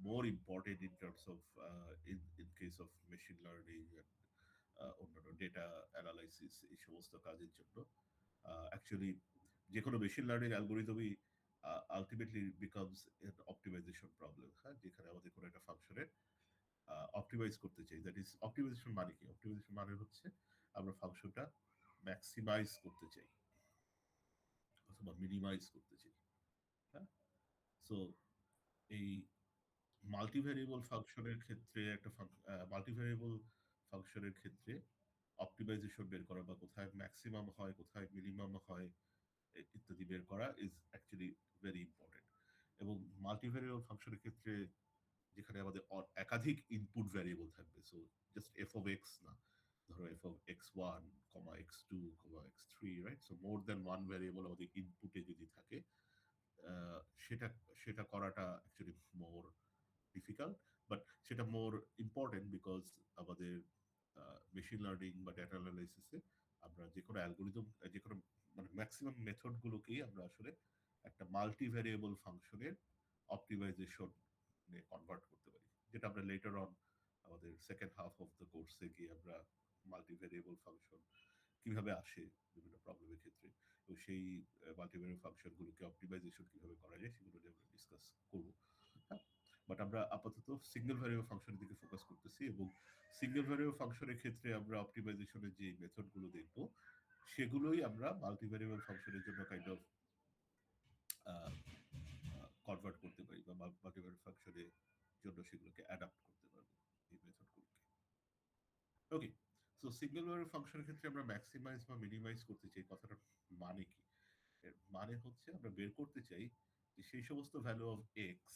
more important in terms of in case of machine learning and অন্যান্য data analysis এই সমস্ত কাজের জন্য অ্যাকচুয়ালি যে কোনো মেশিন লার্নিং অ্যালগোরিদমই ultimately becomes an optimization problem, হ্যাঁ, যেখানে আমাদের কোনো একটা ফাংশনের অপটিমাইজ করতে চাই। দ্যাট ইজ অপটিমাইজেশন মানে কি? অপটিমাইজেশন মানে হচ্ছে আমরা ফাংশনটা ম্যাক্সিমাইজ করতে চাই অথবা মিনিমাইজ করতে চাই, হ্যাঁ। সো এই মাল্টিভ্যারিয়েবল ফাংশনের ক্ষেত্রে একটা মাল্টিভ্যারিয়েবল ফাংশনের ক্ষেত্রে অপটিমাইজেশন বের করা বা কোথায় ম্যাক্সিমাম হয় কোথায় মিনিমাম হয় ইত্যাদি বের করা ইজ অ্যাকচুয়ালি ভেরি ইম্পর্টেন্ট। এবং মাল্টিভ্যারিয়েবল ফাংশনের ক্ষেত্রে যেখানে আমাদের একাধিক ইনপুট ভ্যারিয়েবল থাকবে, so just f of x না, ধরো f of x one comma x two comma x three, right? So more than one variable আমাদের ইনপুটে যদি থাকে আহ, সেটা সেটা করাটা অ্যাকচুয়ালি মোর ডিফিকাল্ট, বাট সেটা মোর ইম্পর্টেন্ট বিকজ আমাদের মেশিন লার্নিং বা ডেটা অ্যানালাইসিসে আমরা যে কোনো অ্যালগোরিদম, যে কোনো মানে ম্যাক্সিমাম মেথডগুলোকেই আমরা আসলে একটা মাল্টি ভ্যারিয়েবল ফাংশনের অপটিমাইজেশন কনভার্ট করতে পারি, যেটা আমরা লেটার অন আমাদের সেকেন্ড হাফ অফ দ্য কোর্সে গিয়ে আমরা মাল্টি ভ্যারিয়েবল ফাংশন কিভাবে আসে বিভিন্ন প্রবলেমের ক্ষেত্রে এবং সেই মাল্টিভ্যারিয়েবল ফাংশনগুলোকে অপটিমাইজেশন কিভাবে করা যায় সেগুলো নিয়ে আমরা ডিসকাস করবো, হ্যাঁ। বাট আমরা আপাতত সিঙ্গেল ভ্যারিয়েবল ফাংশনের দিকে ফোকাস করতেছি এবং সিঙ্গেল ভ্যারিয়েবল ফাংশনের ক্ষেত্রে আমরা অপটিমাইজেশনের যে মেথডগুলো দেখবো সেগুলোই আমরা মাল্টিভ্যারিয়েবল ফাংশনের জন্য কাইন্ড অফ কনভার্ট করতে পারি বা মাল্টিভ্যারিয়েবল ফাংশনের জন্য সেগুলোকে অ্যাডাপ্ট করতে পারবো এই মেথডগুলোকে। ওকে, সো সিঙ্গেল ভ্যারিয়েবল ফাংশনের ক্ষেত্রে আমরা ম্যাক্সিমাইজ বা মিনিমাইজ করতে চাই, কথাটা মানে কি? এর মানে হচ্ছে আমরা বের করতে চাই যে সেই সমস্ত ভ্যালু অফ এক্স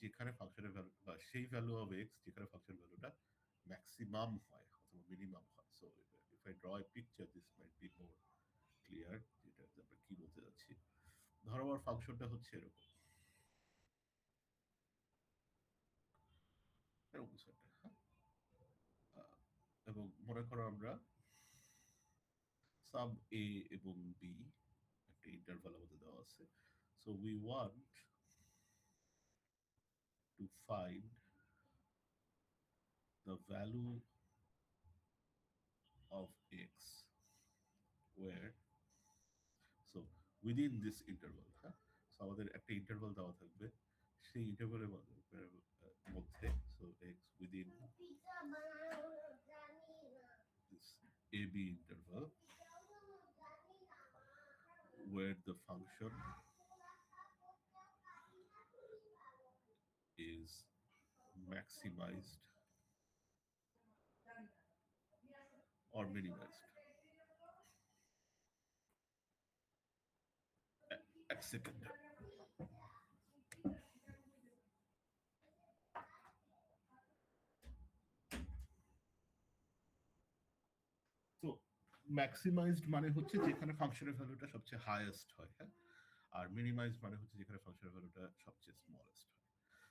যেখানে ফাংশনের ভ্যালু বা সেই ভ্যালু অফ এক্স যেখানে ফাংশন ভ্যালুটা ম্যাক্সিমাম হয় অথবা মিনিমাম হয়। So if I draw a picture this might be more clear যেটা আমরা কি বলতে যাচ্ছি। ধরো আমার ফাংশনটা হচ্ছে এরকম এরকম কিছু একটা, হ্যাঁ। এবং মনে করো আমরা সাব এ এবং বি একটা ইন্টারভাল আমাদের দেওয়া আছে, so we want to find the value of x where, so within this interval, হ্যাঁ, সো আমাদের একটা ইন্টারভাল দেওয়া থাকবে, সেই ইন্টারভালের মধ্যে so x within this ab interval where the function is maximized or minimized at second. তো ম্যাক্সিমাইজড মানে হচ্ছে যেখানে ফাংশনের ভ্যালুটা সবচেয়ে হাইয়েস্ট হয়, হ্যাঁ। আর মিনিমাইজড মানে হচ্ছে যেখানে ফাংশনের ভ্যালুটা সবচেয়ে স্মলেস্ট হয়।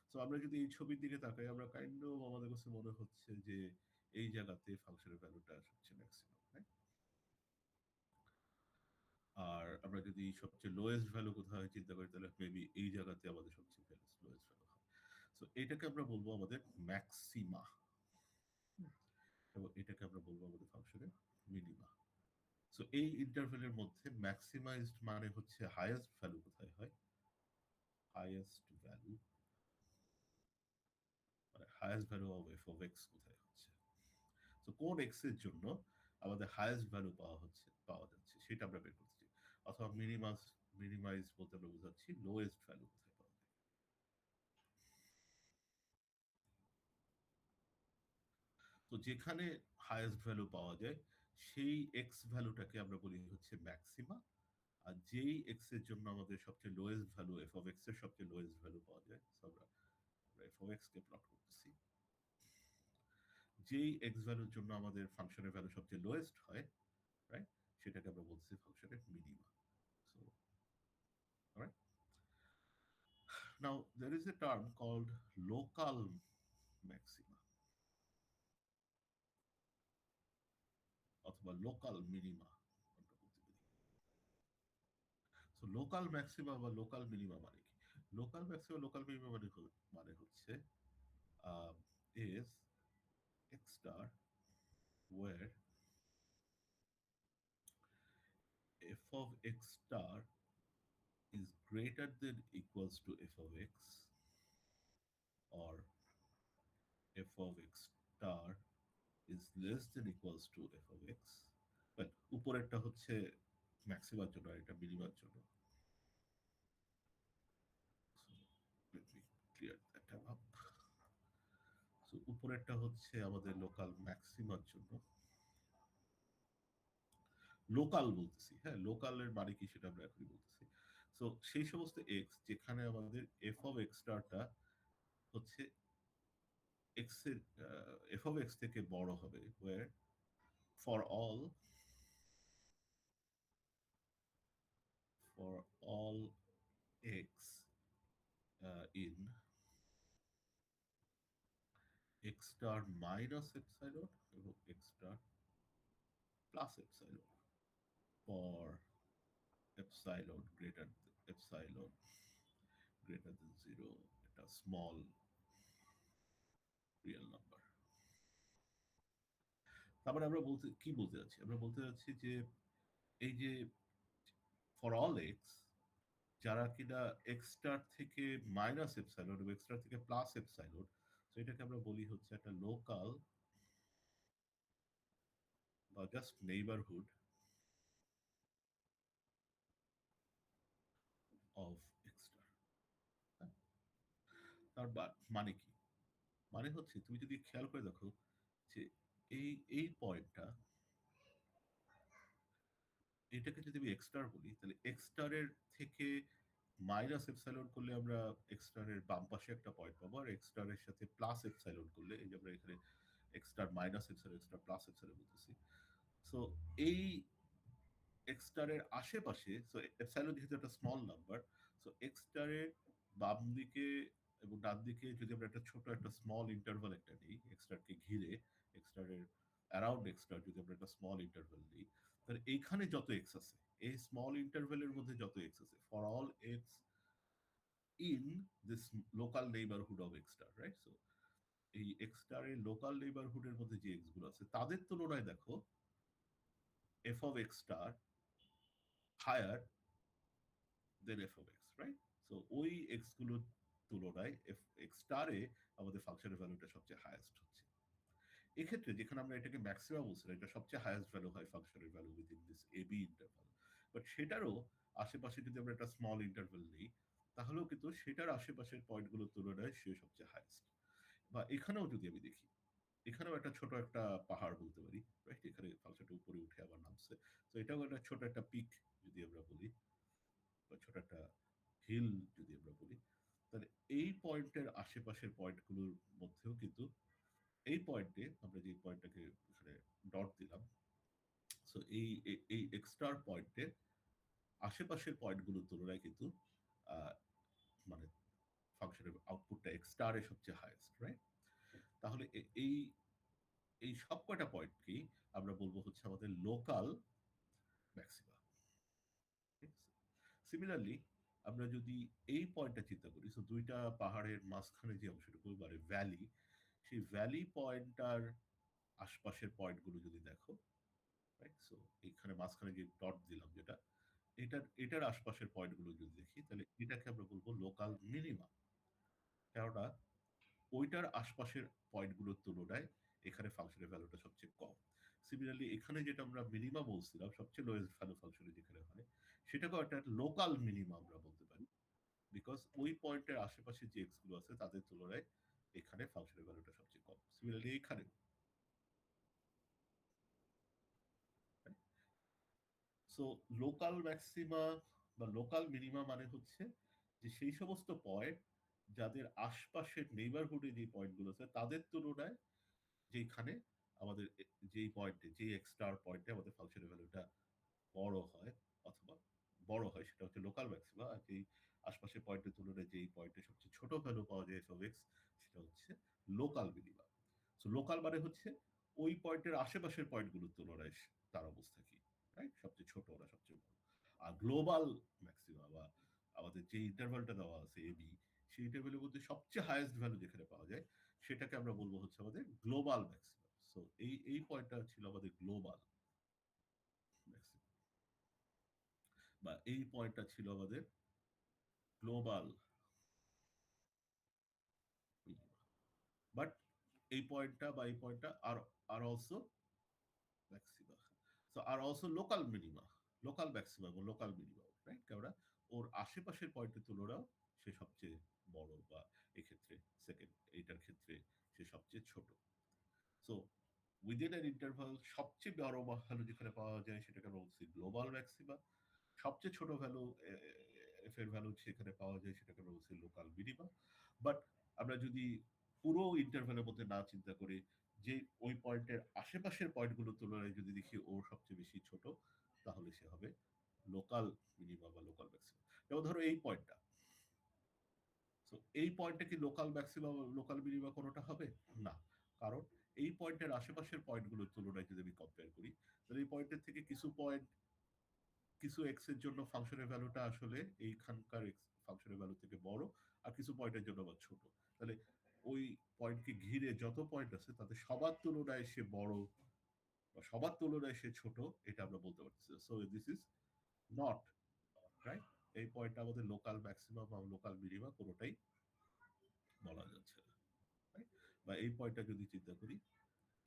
সো আমরা যদি এই ছবির দিকে তাকাই আমরা কাইন্ড অফ আমাদের কাছে মনে হচ্ছে যে এই জায়গাতে ফাংশনের ভ্যালুটা সবচেয়ে ম্যাক্সিমাম, হ্যাঁ। আর আমরা যদি সবচেয়ে লোয়েস্ট ভ্যালু কোথায় চিন্তা করি তাহলে মেবি এই জায়গাতে আমাদের সবচেয়ে লোয়েস্ট ভ্যালু হয়। সো এটাকে আমরা বলবো আমাদের ম্যাক্সিমা এবং এটাকে আমরা বলবো আমাদের ফাংশনের মিনিমা। সো এই ইন্টারভেলের মধ্যে ম্যাক্সিমাইজড মানে হচ্ছে হাইয়েস্ট ভ্যালু কোথায় হয়, হাইয়েস্ট ভ্যালু মানে highest value of F of x কোথায় হচ্ছে। সো কোন এক্স এর জন্য আমাদের হাইয়েস্ট ভ্যালু পাওয়া যাচ্ছে সেটা আমরা বের করতে চাই, অথবা মিনিমাইজ বলতে আমরা বোঝাচ্ছি লোয়েস্ট ভ্যালু কোথায় পাওয়া যায়। তো যেখানে হাইয়েস্ট ভ্যালু পাওয়া যায় সেই এক্স ভ্যালুটাকে আমরা বলি হচ্ছে ম্যাক্সিমা, আর যেই এক্স এর জন্য আমাদের সবচেয়ে lowest value F of x এর সবচেয়ে লোয়েস্ট ভ্যালু পাওয়া যায়, আমরা f of x K plot করতেছি, যেই এক্স ভ্যালুর জন্য আমাদের ফাংশনের ভ্যালু সবচেয়ে লোয়েস্ট হয়, রাইট, সেটাকে আমরা বলছি ফাংশনের minima. So alright, now there is a term called local maxima অথবা লোকাল মিনিমা আমরা বলতে পারি। সো লোকাল ম্যাক্সিমা বা লোকাল মিনিমা মানে কি? লোকাল ম্যাক্সিমা লোকাল মিনিমা মানে হচ্ছে where f of x star is greater than equals to f of x, or f of x star is less than equals to f of x. Well, উপরেরটা হচ্ছে ম্যাক্সিমার জন্য আর এটা মিনিমার জন্য। So let me clear that up. So উপরেরটা হচ্ছে আমাদের local ম্যাক্সিমার জন্য। Local বলতেছি, হ্যাঁ, লোকালের মানে কি সেটা আমরা এখনই বলতেছি। সো সেই সমস্ত এক্স যেখানে আমাদের এফ অফ এক্স স্টারটা হচ্ছে এক্স এর এফ অফ এক্স থেকে বড় হবে, where for all x in x star minus epsilon এবং x star plus epsilon for epsilon greater than 0, এটা স্মল রিয়েল নাম্বার। তারপরে আমরা বলতে কি বলতে যাচ্ছি, আমরা বলতে যাচ্ছি যে এই যে ফর অল এক্স যারা কিনা এক্স স্টার থেকে মাইনাস এপসাইলন এবং এক্স স্টার থেকে প্লাস এপসাইলন, তো এটাকে আমরা বলি হচ্ছে একটা লোকাল বা just neighbourhood of x star. তার মানে কি, মানে হচ্ছে তুমি যদি খেয়াল করে দেখো যে এই এই পয়েন্টটা, এটাকে যদি আমি এক্স স্টার বলি তাহলে এক্স স্টারের থেকে মাইনাস এপসাইলন করলে আমরা এক্স স্টারের বাম পাশে একটা পয়েন্ট পাবো, আর এক্স স্টারের সাথে প্লাস এপসাইলন করলে, এই যে আমরা এখানে x star minus epsilon x star plus epsilon বলতেছি। সো এই এক্স স্টারের আশেপাশে, সো এপসাইলন যেহেতু একটা স্মল নাম্বার, সো এক্স স্টারের বাম দিকে এবং ডান দিকে যদি আমরা একটা ছোট একটা স্মল ইন্টারভাল একটা নিই এক্স স্টারকে ঘিরে, এক্স স্টারের অ্যারাউন্ড এক্স স্টার যদি আমরা একটা স্মল ইন্টারভাল নিই, তাহলে এইখানে যত এক্স আছে, এই স্মল ইন্টারভেলের মধ্যে যত এক্স আছে, for all x in this local neighbourhood of x star, right? So এই এক্স স্টারের লোকাল নেইবারহুডের মধ্যে যে এক্স গুলো আছে তাদের তুলনায় দেখো f of x star higher than f of x, right? So ওই এক্স গুলোর তুলনায় এফ এক্স স্টারে আমাদের ফাংশনের ভ্যালুটা সবচেয়ে হায়েস্ট হচ্ছে। এক্ষেত্রে যেখানে আমরা এটাকে ম্যাক্সিমাম বলছিলাম, এটা সবচেয়ে হায়েস্ট ভ্যালু হয় ফাংশনের value within this A B interval. But সেটারও আশেপাশে যদি আমরা একটা স্মল ইন্টারভাল নিই, তাহলেও কিন্তু সেটার আশেপাশের পয়েন্টগুলোর তুলনায় সে সবচেয়ে হায়েস্ট। বা এখানেও যদি আমি দেখি, এখানেও একটা ছোট একটা পাহাড় বলতে পারি, রাইট? এখানে ফাংশনটা উপরে উঠে আবার নামছে, তো এটাও একটা ছোট একটা পিক যদি আমরা বলি, বা ছোট একটা হিল যদি আমরা বলি, তাহলে এই পয়েন্টের আশেপাশের পয়েন্টগুলোর মধ্যেও কিন্তু এই পয়েন্টে আমরা যে পয়েন্টটাকে এখানে ডট দিলাম, সো এই এক্সট্রা পয়েন্টের আশেপাশের পয়েন্টগুলোর তুলনায় কিন্তু আহ, মানে ফাংশনের আউটপুটটা এক্সট্রা সবচেয়ে হাইয়েস্ট, রাইট? তাহলে এই এই সব কয়টা পয়েন্টকেই আমরা বলবো হচ্ছে আমাদের লোকাল ম্যাক্সিমা। সিমিলারলি আমরা যদি এই পয়েন্টটা চিন্তা করি, সো দুইটা পাহাড়ের মাঝখানে যে অংশটুকু মানে ভ্যালি, সেই ভ্যালি পয়েন্টটার আশপাশের পয়েন্টগুলো যদি দেখো, রাইট? সো এখানে মাঝখানে যে ডট দিলাম যেটা, এটার আশপাশের পয়েন্টগুলো যদি দেখি, তাহলে এটাকে আমরা বলবো লোকাল মিনিমা। কেননা ওইটার আশপাশের পয়েন্টগুলোর তুলনায় এখানে ফাংশনের ভ্যালুটা সবচেয়ে কম। সিমিলারলি এখানে যেটা আমরা মিনিমা বলছিলাম সবচেয়ে লোয়েস্ট ভ্যালু ফাংশনে যেখানে হয়, সেটাকেও একটা লোকাল মিনিমা আমরা বলতে পারি, বিকজ ওই পয়েন্টের আশেপাশে যে এক্স গুলো আছে তাদের তুলনায় এখানে ফাংশনের ভ্যালুটা সবচেয়ে কম। সিমিলারলি এখানে, সো লোকাল ম্যাক্সিমা বা লোকাল মিনিমা মানে হচ্ছে যে সেই সমস্ত পয়েন্ট যাদের আশপাশের নেইবারহুডে যে পয়েন্টগুলো আছে তাদের তুলনায় যেখানে আমাদের যেই পয়েন্টে যে এক্সট্রা পয়েন্টে আমাদের ফাংশনের ভ্যালুটা বড় হয় অথবা বড় হয়, সেটা হচ্ছে লোকাল ম্যাক্সিমা। আর যেই আশপাশের পয়েন্টের তুলনায় যেই পয়েন্টে সবচেয়ে ছোট ভ্যালু পাওয়া যায় এফ অফ এক্স, সেটা হচ্ছে লোকাল মিনিমা। সো লোকাল মানে হচ্ছে ওই পয়েন্টের আশেপাশের পয়েন্টগুলোর তুলনায় তার অবস্থা কি, রাইট? সবচেয়ে ছোট ওরা সবচেয়ে বড়। আর গ্লোবাল ম্যাক্সিমা বা আমাদের যে ইন্টারভ্যালটা দেওয়া আছে এ বি, সেই ইন্টারভ্যালের মধ্যে সবচেয়ে হাইয়েস্ট ভ্যালু যেখানে পাওয়া যায় সেটাকে আমরা বলবো হচ্ছে আমাদের গ্লোবাল ম্যাক্সিমাম। সো এই পয়েন্টটা ছিল আমাদের গ্লোবাল ম্যাক্সিমাম, বা এই পয়েন্টটা ছিল আমাদের গ্লোবাল মিনিমাম। বাট এই পয়েন্টটা বা এই পয়েন্টটা are also maxima, so are also local minima, local maximum ও লোকাল মিনিমাম, রাইট? কেননা ওর আশেপাশের পয়েন্টের তুলনাও সে সবচেয়ে বড়, বা এক্ষেত্রে সেকেন্ড, এইটার ক্ষেত্রে সে সবচেয়ে ছোট। সো উইদিন অ্যান ইন্টারভাল সবচেয়ে বড় ভ্যালু যেখানে পাওয়া যায় সেটাকে আমরা বলছি গ্লোবাল ম্যাক্সিমা। সবচেয়ে ছোট ভ্যালু এফ এর ভ্যালু সেখানে পাওয়া যায় সেটাকে আমরা বলছি লোকাল মিনিমা। বাট আমরা যদি পুরো ইন্টারভ্যালের মধ্যে না চিন্তা করি, যে ওই পয়েন্টের আশেপাশের পয়েন্টগুলোর তুলনায় যদি দেখি ও সবচেয়ে বেশি ছোট, তাহলে সে হবে লোকাল মিনিমা বা লোকাল ম্যাক্সিমা। যেমন ধরো এই পয়েন্টটা, সো এই পয়েন্টটা কি লোকাল ম্যাক্সিমা লোকাল মিনিমা কোনোটা হবে না, কারণ এই পয়েন্টের আশেপাশের পয়েন্টগুলোর তুলনায় যদি আমি কম্পেয়ার করি, তাহলে এই পয়েন্টের থেকে কিছু পয়েন্ট, কিছু এক্স এর জন্য ফাংশনের ভ্যালুটা আসলে এইখানকার এক্স ফাংশনের ভ্যালু থেকে বড়, আর কিছু পয়েন্টের জন্য আবার ছোট। তাহলে ওই পয়েন্টকে ঘিরে যত পয়েন্ট আছে তাতে সবার তুলনায় সে বড় বা সবার তুলনায় সে ছোট, এটা আমরা বলতে পারছি। So this is not right. এই পয়েন্টটা আমাদের লোকাল ম্যাক্সিমাম বা লোকাল মিনিমা কোনোটাই বলা যাচ্ছে না, রাইট? বা এই পয়েন্টটা যদি চিন্তা করি,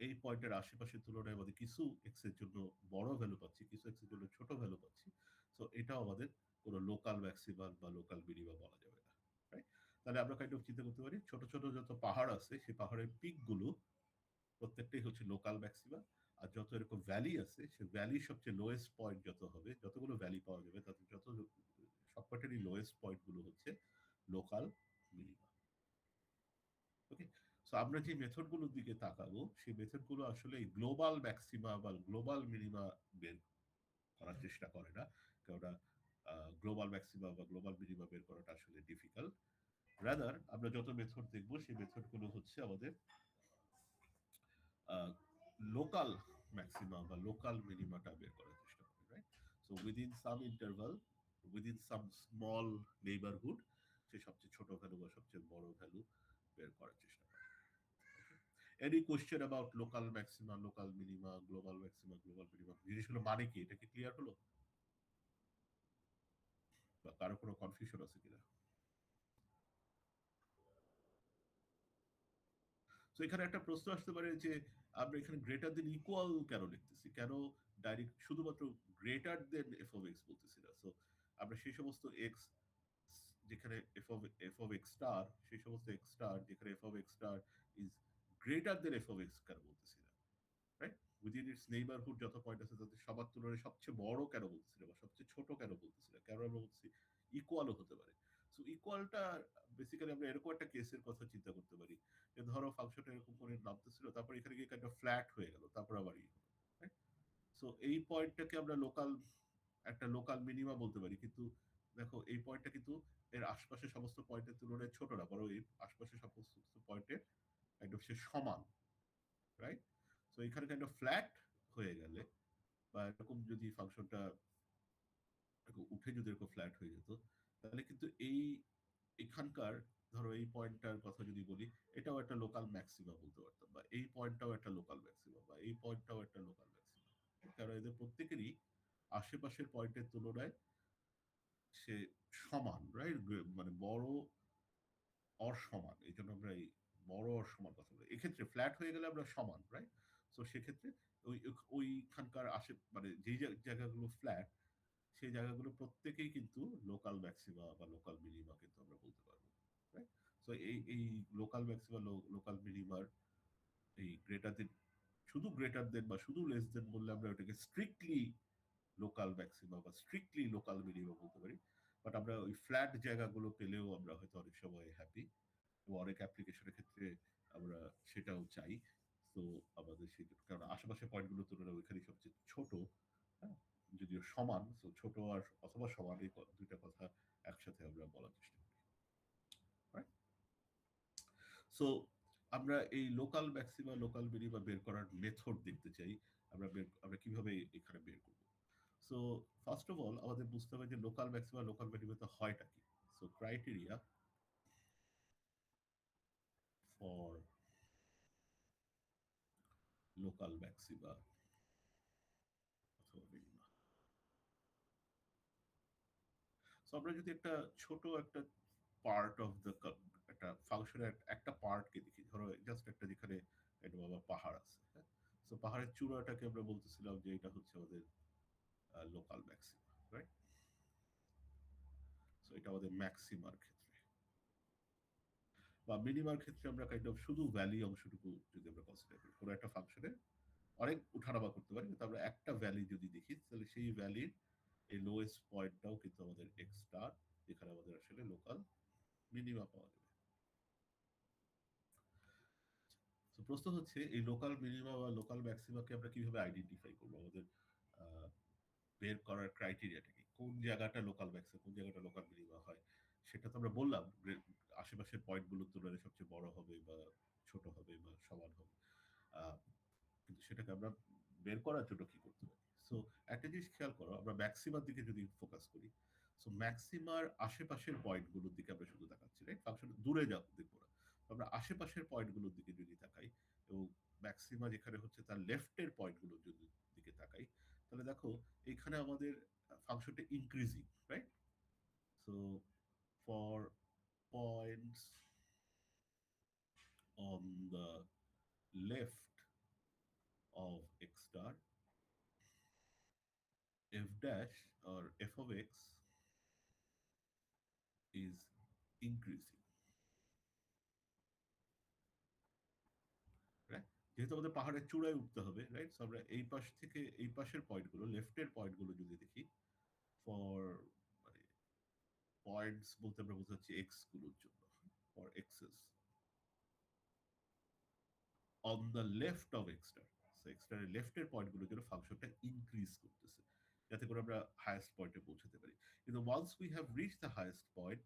এই পয়েন্টের আশেপাশের তুলনায় আমাদের কিছু এক্স এর জন্য বড় ভ্যালু পাচ্ছি, কিছু এক্স এর জন্য ছোট ভ্যালু পাচ্ছি। সো এটাও আমাদের কোনো লোকাল ম্যাক্সিমাম বা লোকাল মিনিমাম বলা যাবে না, রাইট? তাহলে আমরা কাইন্ড অফ চিন্তা করতে পারি ছোট ছোট যত পাহাড় আছে সেই পাহাড়ের পিক গুলো প্রত্যেকটাই হচ্ছে লোকাল ম্যাক্সিমাম। আর যত এরকম ভ্যালি আছে সে ভ্যালির সবচেয়ে লোয়েস্ট পয়েন্ট যত হবে, যতগুলো ভ্যালি পাওয়া যাবে তাতে যত সবকটারই লোয়েস্ট পয়েন্ট গুলো হচ্ছে লোকাল মিনিমাম। ওকে, সো আমরা যে মেথড গুলোর দিকে তাকাবো সেই মেথড গুলো আসলে গ্লোবাল ম্যাক্সিমা বা গ্লোবাল মিনিমা বের করার চেষ্টা করে না, কেননা গ্লোবাল ম্যাক্সিমা বা গ্লোবাল মিনিমা বের করাটা আসলে ডিফিকাল্ট। রাদার আমরা যত মেথড দেখবো সেই মেথড গুলো হচ্ছে আমাদের লোকাল ম্যাক্সিমা বা লোকাল মিনিমাটা বের করার চেষ্টা করে, রাইট? সো উইদিন সাম ইন্টারভাল, উইদিন সাম স্মল নেইবারহুড, সে সবচেয়ে ছোট ভ্যালু বা সবচেয়ে বড় ভ্যালু বের করার চেষ্টা করে। Any question about local maxima, local minima, global maxima, global minima, জিনিসগুলো মানে কি, এটা কি ক্লিয়ার হলো? বা কারো কোনো কনফিউশন আছে কিনা? তো এখানে একটা প্রশ্ন আসতে পারে যে আমরা এখানে গ্রেটার দেন ইকুয়াল কেন লিখতেছি, কেন ডাইরেক্ট শুধুমাত্র greater than f of x বলতেছি না? সো আমরা সেই সমস্ত এক্স যেখানে এফ অফ এক্স স্টার, সেই সমস্ত এক্স স্টার যেখানে F of x star is greater than f of x কেন বলতেছি না, রাইট? উইদিন ইটস নেইবারহুড যত পয়েন্ট আছে তাদের সবার তুলনায় সবচেয়ে বড় কেন বলতেছি না, বা সবচেয়ে ছোট কেন বলতেছি না, কেন আমরা বলছি ইকুয়ালও হতে পারে? সো ইকুয়ালটা বেসিক্যালি আমরা এরকম একটা কেসের কথা চিন্তা করতে পারি যে ধরো ফাংশনটা এরকম করে নামতেছিল, তারপর এখানে গিয়ে একটা ফ্ল্যাট হয়ে গেল, তারপর আবার ই হলো, রাইট? সো এই পয়েন্টটাকে আমরা লোকাল, একটা লোকাল মিনিমা বলতে পারি, কিন্তু দেখো এই পয়েন্টটা কিন্তু এর আশপাশে সমস্ত পয়েন্টের তুলনায় ছোট না, বরং এই আশপাশে সমস্ত পয়েন্টের একদম সে সমান, রাইট? সো এখানে একটা ফ্ল্যাট হয়ে গেলে, বা এরকম যদি ফাংশনটা উঠে যদি এরকম ফ্ল্যাট হয়ে যেত, তাহলে কিন্তু এই এখানকার ধরো এই পয়েন্টটার কথা যদি বলি, এটাও একটা লোকাল ম্যাক্সিমা বলতে পারতাম, বা এই পয়েন্টটাও একটা লোকাল ম্যাক্সিমা, বা এই পয়েন্টটাও একটা লোকাল ম্যাক্সিমা, কারণ এদের প্রত্যেকেরই আশেপাশের পয়েন্টের তুলনায় সে সমান, রাইট? মানে বড় অর সমান, এই জন্য আমরা এই বড় অর সমান কথা বলি। এক্ষেত্রে ফ্ল্যাট হয়ে গেলে আমরা সমান, রাইট? তো সেক্ষেত্রে ওই ওইখানকার মানে যেই জায়গাগুলো ফ্ল্যাট, সেই জায়গাগুলো প্রত্যেকেই কিন্তু লোকাল ম্যাক্সিমা বা লোকাল মিনিমা কিন্তু আমরা বলতে পারবো, রাইট? সো এই লোকাল ম্যাক্সিমা লোকাল মিনিমার এই গ্রেটার দেন, শুধু গ্রেটার দেন বা শুধু লেস দেন বললে আমরা ওটাকে স্ট্রিক্টলি লোকাল ম্যাক্সিমা বা স্ট্রিক্টলি লোকাল মিনিমা বলতে পারি। বাট আমরা ওই ফ্ল্যাট জায়গাগুলো পেলেও আমরা হয়তো অনেক সময় হ্যাপি, এবং অনেক অ্যাপ্লিকেশনের ক্ষেত্রে আমরা সেটাও চাই। তো আমাদের সেই, কারণ আশেপাশে পয়েন্টগুলো তুলনায় ওইখানে সবচেয়ে ছোট, হ্যাঁ, যদিও সমান, তো ছোট আর অথবা সমান এই দুইটা কথা একসাথে আমরা বলার চেষ্টা করি, right? সো আমরা এই লোকাল ম্যাক্সিমা লোকাল মিনিমা বের করার মেথড দেখতে চাই, আমরা কিভাবে এখানে বের করব। সো ফার্স্ট অফ অল আমাদের বুঝতে হবে যে লোকাল ম্যাক্সিমা লোকাল মিনিমাতে হয়টা কি। So criteria for local maxima অথবা মিনিমা। সো আমরা যদি একটা ছোট একটা পার্ট অফ দ্য একটা ফাংশনের একটা পার্টকে দেখি, ধরো জাস্ট একটা যেখানে একটা বাবা পাহাড় আছে, হ্যাঁ, তো পাহাড়ের চূড়াটাকে আমরা বলতেছিলাম যে এটা হচ্ছে আমাদের লোকাল ম্যাক্সিমা, রাইট? সো এটা আমাদের ম্যাক্সিমার ক্ষেত্রে, বা মিনিমার ক্ষেত্রে আমরা কাইন্ড অফ শুধু ভ্যালি অংশটুকু যদি আমরা কনসিডার করি, কোনো একটা ফাংশনে অনেক উঠানামা করতে পারি, কিন্তু আমরা একটা ভ্যালি যদি দেখি তাহলে সেই ভ্যালির এই লোয়েস্ট পয়েন্টটাও কিন্তু আমাদের এক্স স্টার, যেখানে আমাদের আসলে লোকাল মিনিমা পাওয়া যাবে। তো প্রশ্ন হচ্ছে এই লোকাল মিনিমা বা লোকাল ম্যাক্সিমাকে আমরা কিভাবে আইডেন্টিফাই করবো? আমাদের আহ, বের করার ক্রাইটেরিয়াটা কি, কোন জায়গাটা লোকাল ম্যাক্সিমাম কোন জায়গাটা লোকাল মিনিমা হয়? সেটা তো আমরা বললাম আশেপাশের পয়েন্টগুলোর তুলনায় সবচেয়ে বড় হবে বা ছোট হবে বা সমান হবে। আহ, কিন্তু সেটাকে আমরা বের করার জন্য কি করতে পারি? সো একটা জিনিস খেয়াল করো, আমরা ম্যাক্সিমার দিকে যদি ফোকাস করি, সো ম্যাক্সিমার আশেপাশের পয়েন্টগুলোর দিকে আমরা শুধু তাকাচ্ছি, রাইট? ফাংশন দূরে যাও দেখবো না, আমরা আশেপাশের পয়েন্টগুলোর দিকে যদি তাকাই এবং ম্যাক্সিমা যেখানে হচ্ছে তার লেফটের পয়েন্টগুলোর যদি দিকে তাকাই, তাহলে দেখো এখানে আমাদের ফাংশনটা increasing, right? So for points on the left of x star, f dash or f of x is increasing, right? যেহেতু আমাদের পাহাড়ের চূড়ায় উঠতে হবে, রাইট? সো আমরা এই পাশ থেকে এই পাশের পয়েন্টগুলো, লেফটের পয়েন্টগুলো যদি দেখি, ফর মানে পয়েন্টস বলতে আমরা বোঝাচ্ছি এক্স গুলোর জন্য, for X's on the left of X star, so X star লেফটের পয়েন্টগুলোর জন্য ফাংশনটা ইনক্রিজ করতেছে, যাতে করে আমরা হাইয়েস্ট পয়েন্টে পৌঁছাতে পারি। কিন্তু once we have reach the highest point,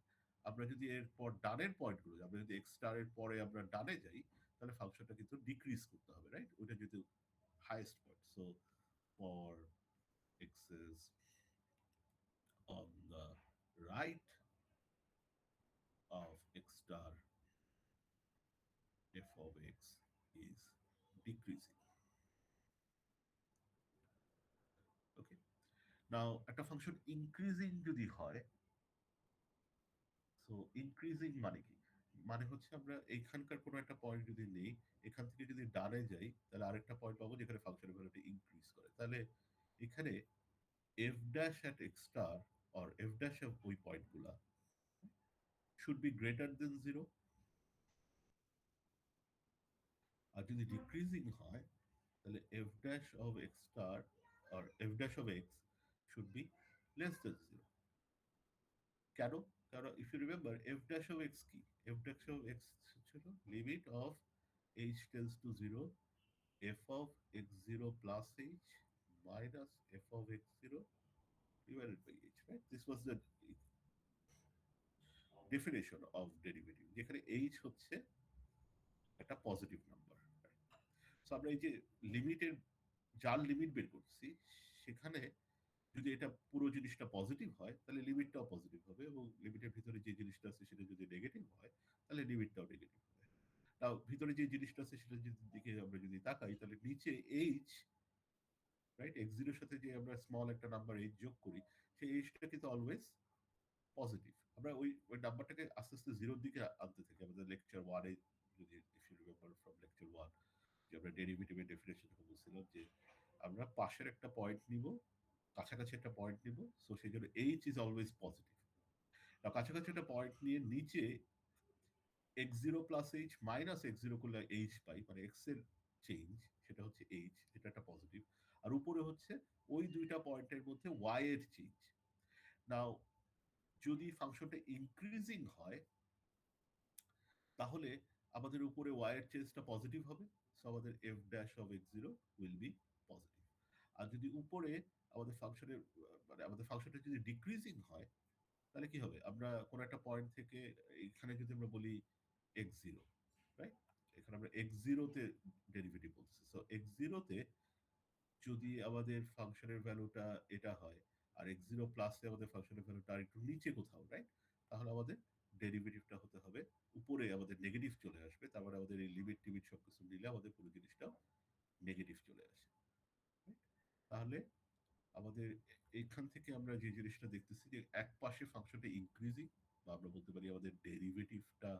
আমরা যদি এরপর ডানের পয়েন্টগুলো, আমরা যদি এক্সটারের পরে আমরা ডানে যাই, তাহলে ফাংশনটা কিন্তু ডিক্রিজ করতে হবে, রাইট? ওইটা যেহেতু highest point. So for x's on the right of x star, f of x is decreasing. Okay. Now একটা ফাংশন ইনক্রিজিং যদি হয়, সো ইনক্রিজিং মানে কি? মানে হচ্ছে আমরা এইখানকার কোনো একটা পয়েন্ট যদি নেই, এখান থেকে যদি ডানে যাই, তাহলে আরেকটা পয়েন্ট পাবো যেখানে ফাংশনের ভ্যালুটা ইনক্রিজ করে। তাহলে এখানে f dash at x star or f dash of ওই পয়েন্টগুলা should be greater than 0, আর যদি ডিক্রিজিং হয় তাহলে f dash of x star or f dash of x should be less than 0. কেন? কারণ if you remember f dash of x কি? f dash of x ছিল limit of h tends to 0 f of x0 plus h minus f of x0 divided by h, right? This was the definition of derivative, যেখানে h হচ্ছে একটা positive number. So আমরা এই যে লিমিটের যার limit বের করছি, সেখানে যদি এটা পুরো জিনিসটা পজিটিভ হয় তাহলে লিমিটটাও পজিটিভ হবে, এবং লিমিটের ভিতরে যে জিনিসটা আছে সেটা যদি নেগেটিভ হয় তাহলে লিমিটটাও নেগেটিভ হবে। তাও ভিতরে যে জিনিসটা আছে সেটা যদি দিকে আমরা যদি তাকাই, তাহলে নিচে এইচ, রাইট, এক্স জিরোর সাথে যে আমরা স্মল একটা নাম্বার এইচ যোগ করি, সেই এইচটা কিন্তু অলওয়েজ পজিটিভ। আমরা ওই ওই নাম্বারটাকে আস্তে আস্তে জিরোর দিকে আনতে থাকি। আমাদের লেকচার ওয়ানে যদি if you remember from lecture one, যে আমরা ডেরিভেটিভের ডেফিনেশন বলছিলাম যে আমরা পাশের একটা পয়েন্ট নিব, কাছাকাছি একটা পয়েন্ট নিব, সো সেই জন্য এইচ ইজ অলওয়েজ পজিটিভ। কাছাকাছি একটা পয়েন্ট নিয়ে নিচে x zero plus H minus x zero করলে এইচ পাই, মানে এক্স এর চেঞ্জ, সেটা হচ্ছে এইচ, যেটা একটা পজিটিভ। আর উপরে হচ্ছে ওই দুইটা পয়েন্টের মধ্যে ওয়াই এর চেঞ্জ। নাও যদি ফাংশনটা ইনক্রিজিং হয়, তাহলে আমাদের উপরে ওয়াই এর চেঞ্জটা পজিটিভ হবে, সো আমাদের F dash of x zero will be positive. আর যদি উপরে আমাদের ফাংশনের মানে আমাদের ফাংশনটা যদি ডিক্রিজিং হয়, তাহলে কি হবে? আমরা কোন একটা পয়েন্ট থেকে এখানে যদি আমরা বলি এক্স জিরো, রাইট? এখানে আমরা এক্স জিরোতে ডেরিভেটিভ বলতেছি, সো এক্স জিরোতে যদি আমাদের ফাংশনের ভ্যালুটা এটা হয়, আর এক্স জিরো প্লাসে আমাদের ফাংশনের ভ্যালুটা আর একটু নিচে কোথাও, রাইট? তাহলে আমাদের ডেরিভেটিভটা হতে হবে উপরে, আমাদের নেগেটিভ চলে আসবে, তারপরে আমাদের এই লিমিট টিমিট সবকিছু মিলে আমাদের পুরো জিনিসটা নেগেটিভ আমাদের এইখান থেকে আমরা যে জিনিসটা দেখতেছি যে এক পাশে ফাংশনটা ইনক্রিজিং, বা আমরা বলতে পারি আমাদের ডেরিভেটিভটা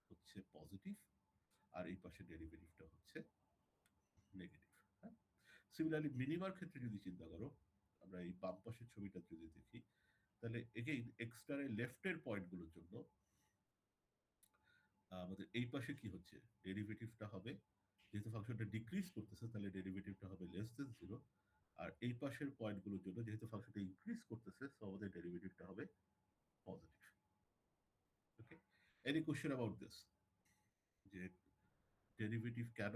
হচ্ছে পজিটিভ, আর এই পাশে ডেরিভেটিভটা হচ্ছে নেগেটিভ। হ্যাঁ, সিমিলারলি মিনিমার ক্ষেত্রে যদি চিন্তা করো, আমরা এই বাম পাশের ছবিটা যদি দেখি, তাহলে এগেইন এক্সটার এর লেফটের পয়েন্টগুলোর জন্য আমাদের এই পাশে কি হচ্ছে, ডেরিভেটিভটা হবে, যেহেতু ফাংশনটা ডিক্রিজ করতেছে তাহলে ডেরিভেটিভটা হবে লেস দেন জিরো। আর এই পাশের পয়েন্টগুলোর জন্য যেহেতু ফাংশনটা ইনক্রিজ করতেছে, সো আমাদের ডেরিভেটিভটা হবে positive. Okay, any question about this, যে ডেরিভেটিভ কেন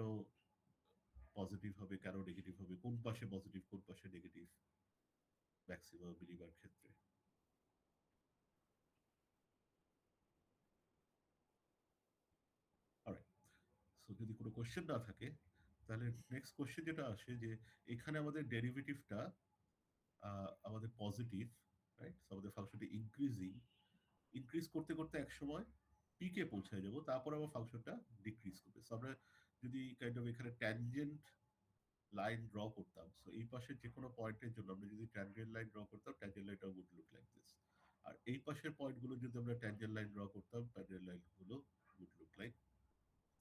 পজিটিভ হবে, কেন নেগেটিভ হবে, কোন পাশে পজিটিভ কোন পাশে নেগেটিভ ম্যাক্সিমাম মিনিমার ক্ষেত্রে? অলরাইট, সো যদি কোনো কোশ্চেন না থাকে, তাহলে নেক্সট কোশ্চেন যেটা আসে যে এখানে আমাদের ডেরিভেটিভটা আমাদের পজিটিভ, রাইট? সো আমাদের ফাংশনটা ইনক্রিজিং, ইনক্রিজ করতে করতে এক সময় পিকে পৌঁছায় যাব, তারপর আবার ফাংশনটা ডিক্রিজ করবে। সো আমরা যদি কাইন্ড অফ এখানে ট্যানজেন্ট লাইন ড্র করতাম, সো এই পাশের যে কোনো পয়েন্টের জন্য আমরা যদি ট্যানজেন্ট লাইন ড্র করতাম, ট্যানজেন্ট লাইনটা উড লুক লাইক দিস। আর এই পাশের পয়েন্টগুলো যদি আমরা ট্যানজেন্ট লাইন ড্র করতাম, ট্যানজেন্ট লাইনগুলো উড লুক লাইক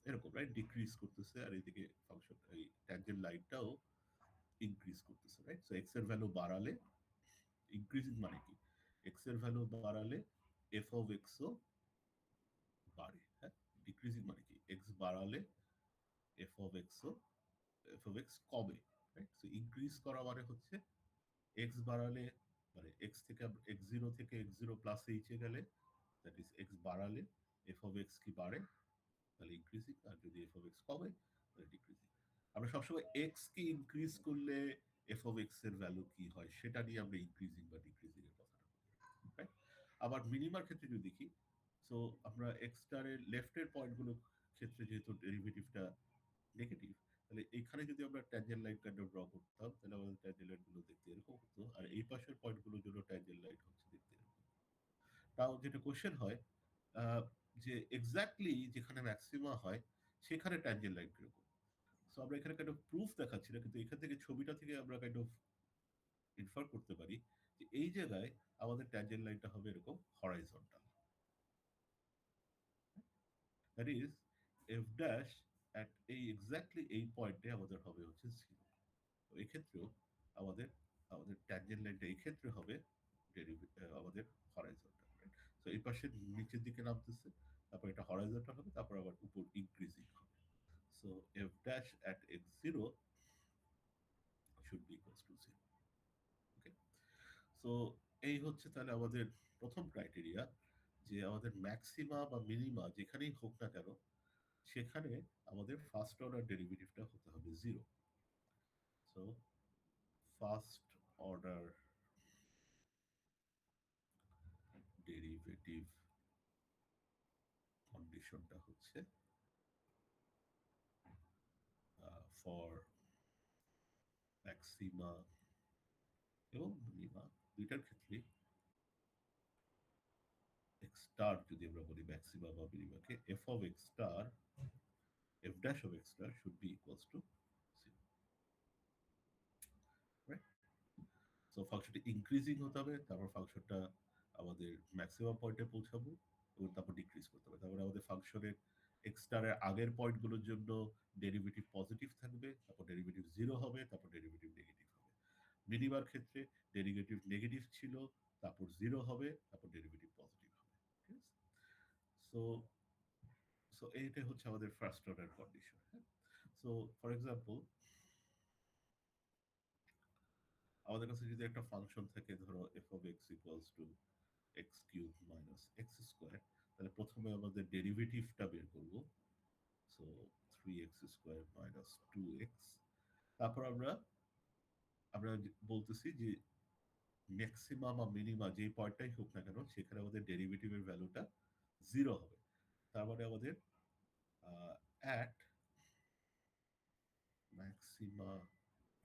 এরকম, রাইট? ডিক্রিজ করতেছে, আর এইদিকে ফাংশন এই ট্যানজেন্ট লাইনটাও ইনক্রিজ করতেছে, রাইট? সো এক্স এর ভ্যালু বাড়ালে, ইনক্রিজিং মানে কি, এক্স এর ভ্যালু বাড়ালে এফ অফ এক্সও বাড়ে। হ্যাঁ, ডিক্রিজিং মানে কি, এক্স বাড়ালে এফ অফ এক্সও, এফ অফ এক্স কমে, রাইট? সো ইনক্রিজ করা মানে হচ্ছে এক্স বাড়ালে, মানে এক্স থেকে এক্স জিরো থেকে এক্স জিরো প্লাস এইচে গেলে, দ্যাট ইজ এক্স বাড়ালে এফ অফ এক্স কি বাড়ে, তাহলে ইনক্রিজিং। আর যদি এফ অফ এক্স কমে তাহলে ডিক্রিজিং। আমরা সবসময় এক্স কে ইনক্রিজ করলে এফ অফ এক্স এর ভ্যালু কি হয় সেটা নিয়ে আমরা ইনক্রিজিং বা ডিক্রিজিং এর কথাটা বলি, রাইট? আবার মিনিমার ক্ষেত্রে যদি দেখি, সো আমরা এক্সটার এর লেফটের পয়েন্টগুলো ক্ষেত্রে যেহেতু ডেরিভেটিভটা নেগেটিভ, তাহলে এখানে যদি আমরা tangent line kind of draw করতাম, তাহলে আমাদের ট্যানজেন্ট লাইন গুলো দেখতে এরকম হতো, আর এই পাশের পয়েন্টগুলোর জন্য ট্যানজেন্ট লাইন হচ্ছে দেখতে এরকম। তাও যেটা কোশ্চেন হয়, আহ, যে এক্স্যাক্টলি যেখানে ম্যাক্সিমা হয় সেখানে ট্যানজেন্ট লাইন কিরকম। সো আমরা এখানে কাইন্ড অফ প্রুফ দেখাচ্ছি না, কিন্তু এখান থেকে ছবিটা থেকে আমরা কাইন্ড অফ ইনফার করতে পারি যে এই জায়গায় আমাদের ট্যানজেন্ট লাইনটা হবে এরকম horizontal, that is F dash at এই এক্স্যাক্টলি এই পয়েন্টে আমাদের হবে হচ্ছে জিরো। তো এক্ষেত্রেও আমাদের আমাদের ট্যানজেন্ট লাইনটা এই ক্ষেত্রে হবে আমাদের হরাইজন্টাল, রাইট? সো এই পাশে নিচের দিকে নামতেছে, তারপর এটা হরাইজন্টাল হবে, তারপর আবার উপর ইনক্রিজিং হবে। So F dash at x zero should be equals to zero. Okay, so এই হচ্ছে তাহলে আমাদের প্রথম ক্রাইটেরিয়া, যে আমাদের ম্যাক্সিমা বা মিনিমা যেখানেই হোক না কেন, সেখানে আমাদের ফার্স্ট অর্ডার ডেরিভেটিভটা হতে হবে zero. So first order derivative কন্ডিশনটা হচ্ছে ফর ম্যাক্সিমা এবং মিনিমা দুইটার ক্ষেত্রে এক্স স্টার, যদি আমরা বলি ম্যাক্সিমা বা মিনিমাকে, F of x star, F dash of x star should be equals to zero, right? So ফাংশনটা ইনক্রিজিং হতে হবে, তারপর ফাংশনটা আমাদের ম্যাক্সিমাম পয়েন্টে পৌঁছাবো, এবং তারপর ডিক্রিজ করতে হবে। তারপরে আমাদের ফাংশনের এক্স স্টারের আগের পয়েন্টগুলোর জন্য ডেরিভেটিভ পজিটিভ থাকবে, তারপর ডেরিভেটিভ জিরো হবে, তারপর ডেরিভেটিভ নেগেটিভ হবে। মিনিমার ক্ষেত্রে ডেরিভেটিভ নেগেটিভ ছিল, তারপর জিরো হবে, তারপর ডেরিভেটিভ পজিটিভ হবে। ঠিক আছে? সো সো এইটাই হচ্ছে আমাদের ফার্স্ট অর্ডার কন্ডিশন। হ্যাঁ, সো ফর এক্সাম্পল, আমাদের কাছে যদি একটা ফাংশন থাকে, ধরো f of x equals to x cube minus x square, তাহলে প্রথমে আমাদের ডেরিভেটিভটা বের করব। So three x square minus two x, তারপর আমরা আমরা বলতেছি যে ম্যাক্সিমা বা মিনিমা যে পয়েন্টটাই হোক না কেন, সেখানে আমাদের ডেরিভেটিভের ভ্যালুটা জিরো হবে। তার মানে আমাদের অ্যাট ম্যাক্সিমা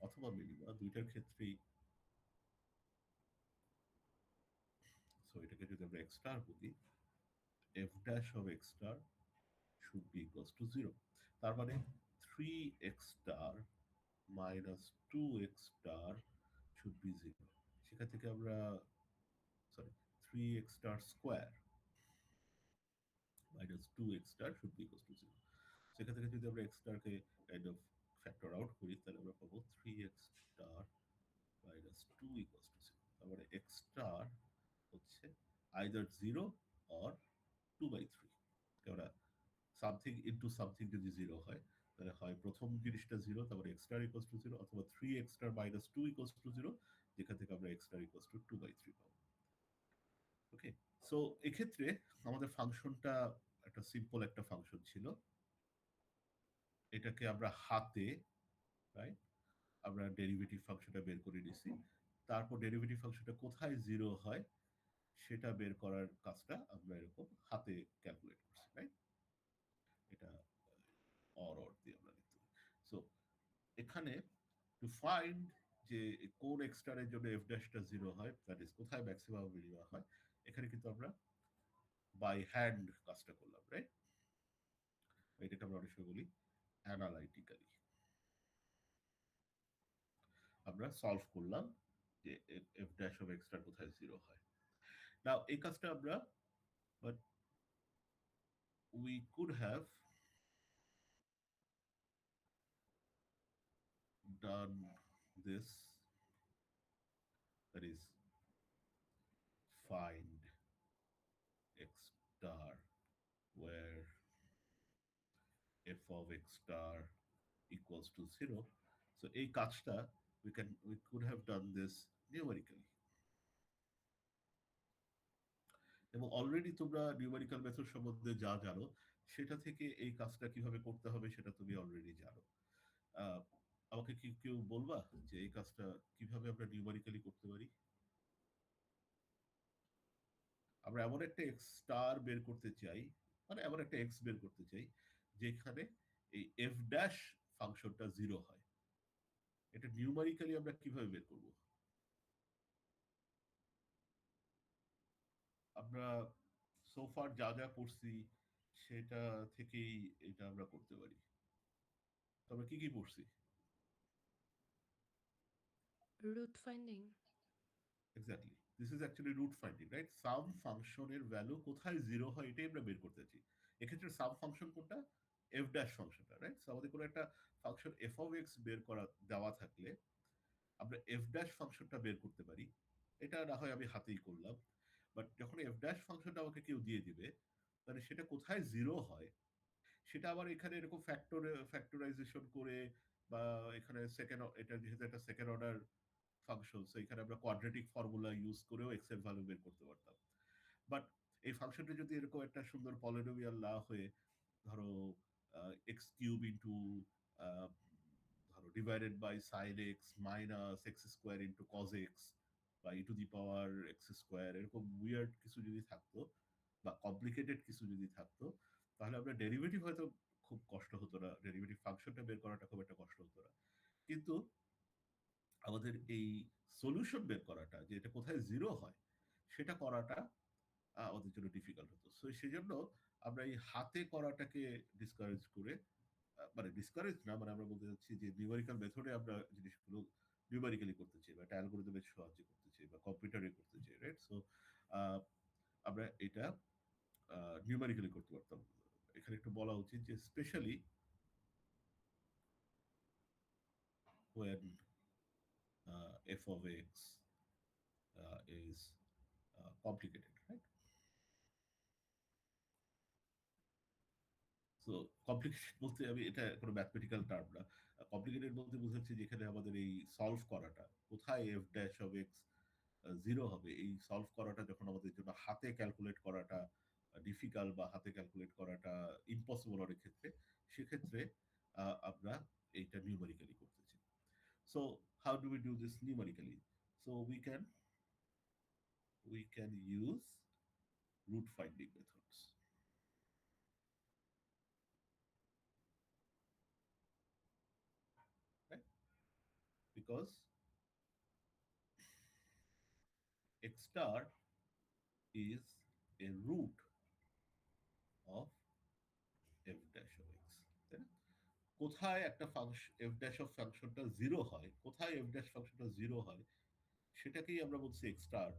অথবা মিনিমা দুইটার ক্ষেত্রেই, সো এটাকে যদি আমরা এক্স স্টার বলি, f dash of x star should be equals to zero. তার মানে three x star minus two x star should be 0. সেখান থেকে আমরা, sorry, 3x star square minus 2x star should be equals to 0. সেখান থেকে যদি আমরা x star K kind of factor out করি, তাহলে আমরা পাবো 3x star minus 2 equals to 0. তার মানে x star হচ্ছে either 0 or 2/3। কেননা সামথিং ইনটু সামথিং যদি 0 হয়, তাহলে হয় প্রথম জিনিসটা 0, তারপরে x star equals to 0, অথবা 3x star minus 2 equals to 0, যেখান থেকে আমরা x star equals to 2/3 পাবো। ওকে, সো এক্ষেত্রে আমাদের ফাংশনটা একটা সিম্পল একটা ফাংশন ছিল। এটাকে আমরা হাতে, রাইট, আমরা ডেরিভেটিভ ফাংশনটা বের করে নিছি। তারপর ডেরিভেটিভ ফাংশনটা কোথায় 0 হয় সেটা বের করার কাজটা আমরা এরকম হাতে ক্যালকুলেট করছি, রাইট? এটা অর দিয়ে আমরা লিখতে পারি। সো এখানে টু ফাইন্ড যে কোন এক্সটার এর জন্য এফ ড্যাশটা 0 হয়, দ্যাট ইজ কোথায় ম্যাক্সিমাম মিনিমাম হয়, এখানে কিন্তু আমরা বাই হ্যান্ড কাজটা করলাম, রাইট? এটাকে আমরা অনেক সময় বলি অ্যানালাইটিক্যালি আমরা সলভ করলাম যে এফ ড্যাশ অফ এক্সটার কোথায় 0 হয়। নাও এই কাজটা আমরা, but we could have done this, that is find x star where f of x star equals to 0. So এই কাজটা we could have done this numerically, এবং অলরেডি তোমরা নিউমেরিক্যাল মেথড সম্বন্ধে যা জানো সেটা থেকে এই কাজটা কিভাবে করতে হবে সেটা তুমি অলরেডি জানো। আহ, আমাকে কি কেউ বলবা যে এই কাজটা কিভাবে আমরা নিউমেরিক্যালি করতে পারি? আমরা এমন একটা এক্স স্টার বের করতে চাই, মানে এমন একটা এক্স বের করতে চাই যেখানে এই এফ ড্যাশ ফাংশনটা 0 হয়। এটা নিউমেরিক্যালি আমরা কিভাবে বের করব? আমরা সোফার যা যা পড়ছি সেটা থেকেই এটা আমরা করতে পারি। তবে কি কি পড়ছি? Root finding. Exactly, this is actually root finding, right? Some ফাংশনের ভ্যালু কোথায় 0 হয় এটাই আমরা বের করতে চাই। এক্ষেত্রে সাম ফাংশন কোনটা? এফ ড্যাশ ফাংশনটা, রাইট? সো আমাদের কোনো একটা ফাংশন এফ অফ এক্স বের করা দেওয়া থাকলে আমরা এফ ড্যাশ ফাংশনটা বের করতে পারি। এটা না হয় আমি হাতেই করলাম, বাট যখন এফ ড্যাশ ফাংশনটা আমাকে কেউ দিয়ে দিবে, তাহলে সেটা কোথায় 0 হয় সেটা আবার এখানে এরকম ফ্যাক্টরাইজেশন করে, বা এখানে সেকেন্ড, এটা যেহেতু একটা সেকেন্ড অর্ডার ফাংশন, সো এখানে আমরা কোয়াড্রেটিক ফর্মুলা ইউজ করেও এক্স এর ভ্যালু বের করতে পারতাম। বাট এই ফাংশনটা যদি এরকম একটা সুন্দর পলিনোমিয়াল না হয়ে, ধরো এক্স কিউব ইন্টু, ধরো divided by sine X minus x square into cos X বা e to the power X square, এরকম উইয়ার্ড কিছু যদি থাকতো বা কমপ্লিকেটেড কিছু যদি থাকতো, তাহলে আমরা ডেরিভেটিভ হয়তো খুব কষ্ট হতো না, ডেরিভেটিভ ফাংশনটা বের করাটা খুব একটা কষ্ট হতো না। কিন্তু আমাদের এই সলিউশন বের করাটা, যে এটা কোথায় 0 হয় সেটা করাটা আমাদের জন্য ডিফিকাল্ট হতো। সো সেজন্য আমরা এই হাতে করাটাকে ডিসকারেজ করে, মানে ডিসকারেজ না, মানে আমরা বলতে চাচ্ছি যে নিউমেরিক্যাল মেথডে আমরা জিনিসগুলো নিউমেরিক্যালি করতে চাই, বা একটা অ্যালগরিদমের সাহায্যে করতে চাই, বা কম্পিউটারে করতে চাই, রাইট? সো আমরা এটা নিউমেরিক্যালি করতে পারতাম। এখানে একটু বলা উচিত যে specially when f of x is complicated, right? So complicated বলতে আমি এটা কোনো ম্যাথমেটিক্যাল টার্ম না। কমপ্লিকেটেড বলতে বোঝাচ্ছি যেখানে আমাদের এই সলভ করাটা, কোথায় এফ ড্যাশ অফ এক্স 0 হবে, এই সলভ করাটা যখন আমাদের জন্য হাতে ক্যালকুলেট করাটা ডিফিকাল্ট, বা হাতে ক্যালকুলেট করাটা ইম্পসিবল অনেক ক্ষেত্রে, সেক্ষেত্রে আমরা এইটা নিউমেরিক্যালি করতেছি। So how do we do this numerically? So we can use root finding methods, right? Because x star is a root of f dash of x, তাই না? কোথায় একটা ফাংশন এফ ড্যাশ অফ ফাংশনটা 0 হয়, কোথায় F dash ফাংশনটা 0 হয়, সেটাকেই আমরা বলছি এক্স স্টার।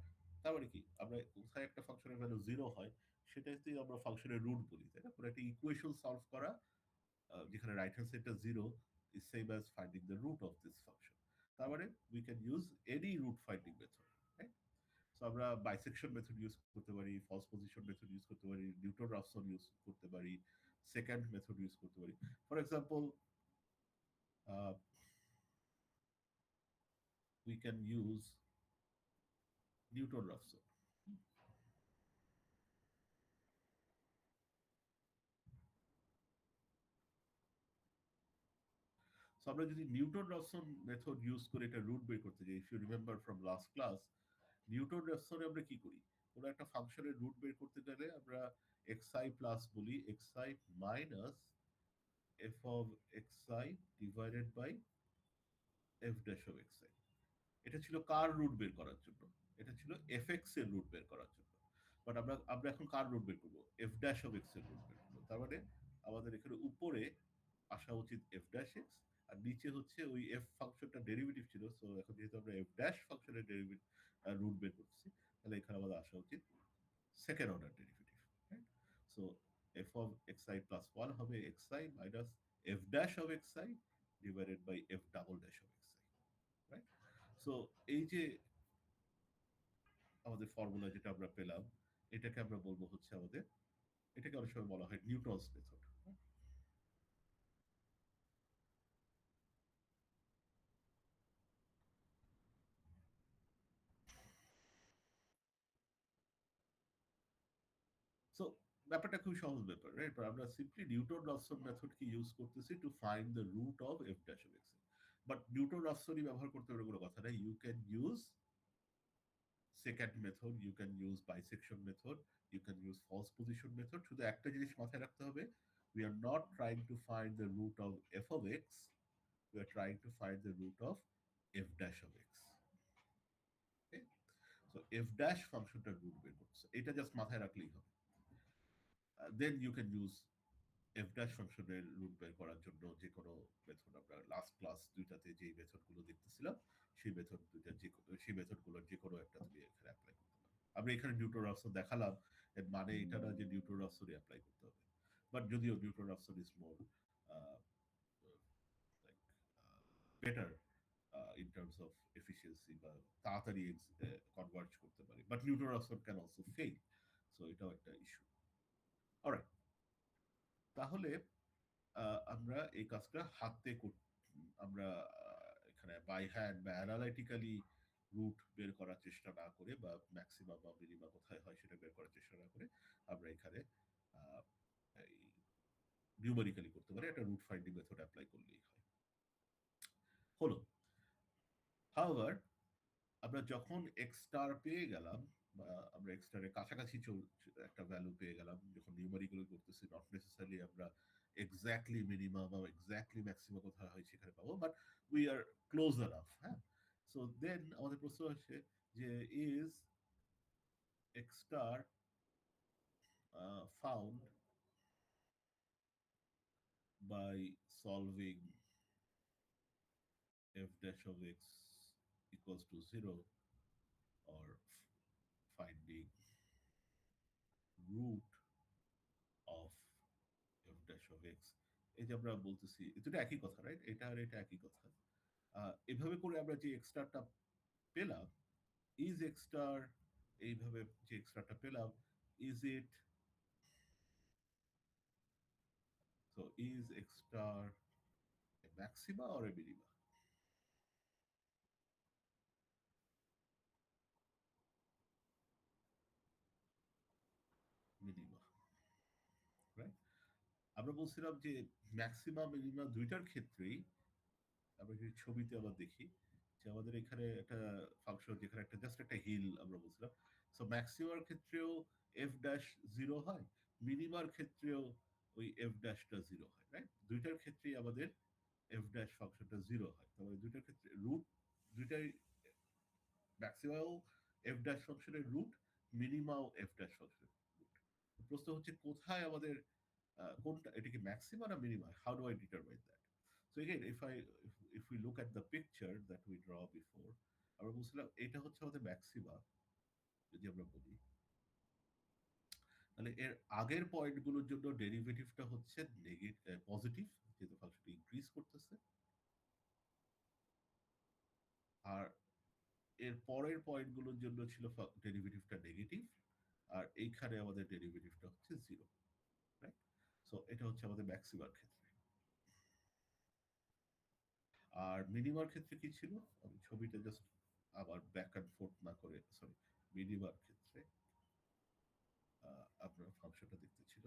তার মানে কি আমরা কোথায় একটা ফাংশনের ভ্যালু জিরো হয় সেটাতেই আমরা ফাংশনের রুট বলি, তাই না? কোনো একটা ইকুয়েশন সলভ করা যেখানে রাইট হ্যান্ড সাইডটা zero is same as finding the root of this function. তার মানে we can use any root finding method, right? So আমরা বাইসেকশন মেথড ইউজ করতে পারি, ফলস পজিশন মেথড ইউজ করতে পারি, নিউটন রাফসন ইউজ করতে পারি, সেকেন্ড মেথড ইউজ করতে পারি। For example, we can use Newton Raphson. So আমরা যদি নিউটন রাফসন মেথড ইউজ করে এটা রুট বের করতে যাই, if you remember from last class, Newton রাফসনে আমরা কি করি? কোনো একটা ফাংশনের রুট বের করতে গেলে আমরা xi প্লাস বলি xi minus f of xi divided by f dash of xi। এটা ছিল কার রুট বের করার জন্য? এটা ছিল fx এর রুট বের করার জন্য। বাট আমরা আমরা এখন কার রুট বের করবো? f dash of x এর রুট বের করবো। তার মানে আমাদের এখানে উপরে আসা উচিত f dash x, আর নিচে হচ্ছে ওই f ফাংশনটা ডেরিভেটিভ ছিল। সো এখন যেহেতু আমরা f dash ফাংশনের ডেরিভেটিভ রুট বের করছি, তাহলে এখানে আমাদের আসা উচিত second order derivative, right? So f of xi plus 1 হবে xi minus f dash of xi divided by f double dash of xi, right? So এই যে আমাদের ফর্মুলা যেটা আমরা পেলাম, এটাকে আমরা বলবো হচ্ছে আমাদের, এটাকে অনেক সময় বলা হয় নিউটনস মেথড। সো ব্যাপারটা খুব সহজ ব্যাপার, রাইট? আমরা সিম্পলি নিউটন রাফসন মেথডকে ইউজ করতেছি to find the root of F dash of X. But Newton রাফসনই ব্যবহার করতে হবে কোনো কথা নাই। You can use second method, you can use bisection method, you can use false position method। শুধু একটা জিনিস মাথায় রাখতে হবে, we are not trying to find the root of f of x, we are trying to find the root of f dash of x, okay? So f dash ফাংশনটা root বের করছে, এটা জাস্ট মাথায় রাখলেই হবে। Then you can use f dash ফাংশনের root বের করার জন্য যে কোনো মেথড, আমরা লাস্ট ক্লাস দুইটাতে যে মেথডগুলো দেখতেছিলাম সেই মেথড দুইটা, যে সেই মেথডগুলোর যে কোনো একটা তুমি এখানে অ্যাপ্লাই করতে পারো। আমরা এখানে নিউটন রাফসন দেখালাম, এর মানে এটা না যে নিউটন রাফসনই অ্যাপ্লাই করতে হবে। বাট যদিও Newton Raphson is more like better in terms of efficiency, বা তাড়াতাড়ি কনভার্জ করতে পারি, but Newton Raphson can also fail. So এটাও একটা ইস্যু। অলরাইট, তাহলে আমরা এই কাজটা হাতে আমরা এখানে বাই হ্যান্ড বা অ্যানালাইটিক্যালি রুট বের করার চেষ্টা না করে, বা ম্যাক্সিমাম বা মিনিমাম কোথায় হয় সেটা বের করার চেষ্টা না করে, আমরা এখানে এই নিউমেরিক্যালি করতে পারি, একটা রুট ফাইন্ডিং মেথড অ্যাপ্লাই করলেই হয়। হলো। হাউএভার, আমরা যখন এক্স স্টার পেয়ে গেলাম, বা আমরা এক্স স্টারের কাছাকাছি একটা ভ্যালু পেয়ে গেলাম, যখন নিউমেরিক্যালি করতেছি, নট নেসেসারি আমরা এক্স্যাক্টলি মিনিমাম বা এক্স্যাক্টলি ম্যাক্সিমাম কোথায় হয় সেখানে পাবো, but we are close enough, হ্যাঁ? সো দেন আমাদের প্রশ্ন আসে যে is x star found by solving f dash of x equals to 0, or finding root of f dash of x। এই যে আমরা বলতেছি, এটা একই কথা, রাইট? এটা আর এটা একই কথা। এভাবে করে আমরা যে এক্সট্রাটা পেলাম, ইজ এক্সট্রার, এইভাবে যে এক্সট্রাটা পেলাম, ইজ ইট, সো ইজ এক্সট্রার a maxima or a minima? Minima, right? আমরা বলছিলাম যে ম্যাক্সিমা মিনিমা দুইটার ক্ষেত্রেই, আমরা যদি ছবিতে আবার দেখি যে আমাদের এখানে একটা ফাংশন যেখানে একটা জাস্ট একটা হিল আমরা বলছিলাম, সো ম্যাক্সিমার ক্ষেত্রেও এফ ড্যাশ জিরো হয়, মিনিমার ক্ষেত্রেও ওই এফ ড্যাশটা জিরো হয়, রাইট? দুইটার ক্ষেত্রেই আমাদের এফ ড্যাশ ফাংশনটা জিরো হয়। তাহলে দুইটার ক্ষেত্রে রুট, দুইটাই ম্যাক্সিমাও এফ ড্যাশ ফাংশনের রুট, মিনিমাও এফ ড্যাশ ফাংশনের রুট। প্রশ্ন হচ্ছে কোথায় আমাদের কোনটা, এটা কি ম্যাক্সিমা না minima? How do I determine that? So again, if we look at the picture that we draw before, আমরা বলছিলাম এটা হচ্ছে আমাদের ম্যাক্সিমা। যদি আমরা বলি তাহলে এর আগের পয়েন্টগুলোর জন্য ডেরিভেটিভটা হচ্ছে পজিটিভ, যেহেতু ফাংশনটা ইনক্রিজ করতেছে। আর এর পরের পয়েন্টগুলোর জন্য ছিল ডেরিভেটিভটা নেগেটিভ। আর এইখানে আমাদের ডেরিভেটিভটা হচ্ছে জিরো, রাইট? সো এটা হচ্ছে আমাদের ম্যাক্সিমার ক্ষেত্রে। আর মিনিমার ক্ষেত্রে কি ছিল, আমি ছবিটা জাস্ট আবার ব্যাক অ্যান্ড ফোর্থ না করে, সরি, মিনিমার ক্ষেত্রে আপনার ফাংশনটা দেখতে ছিল,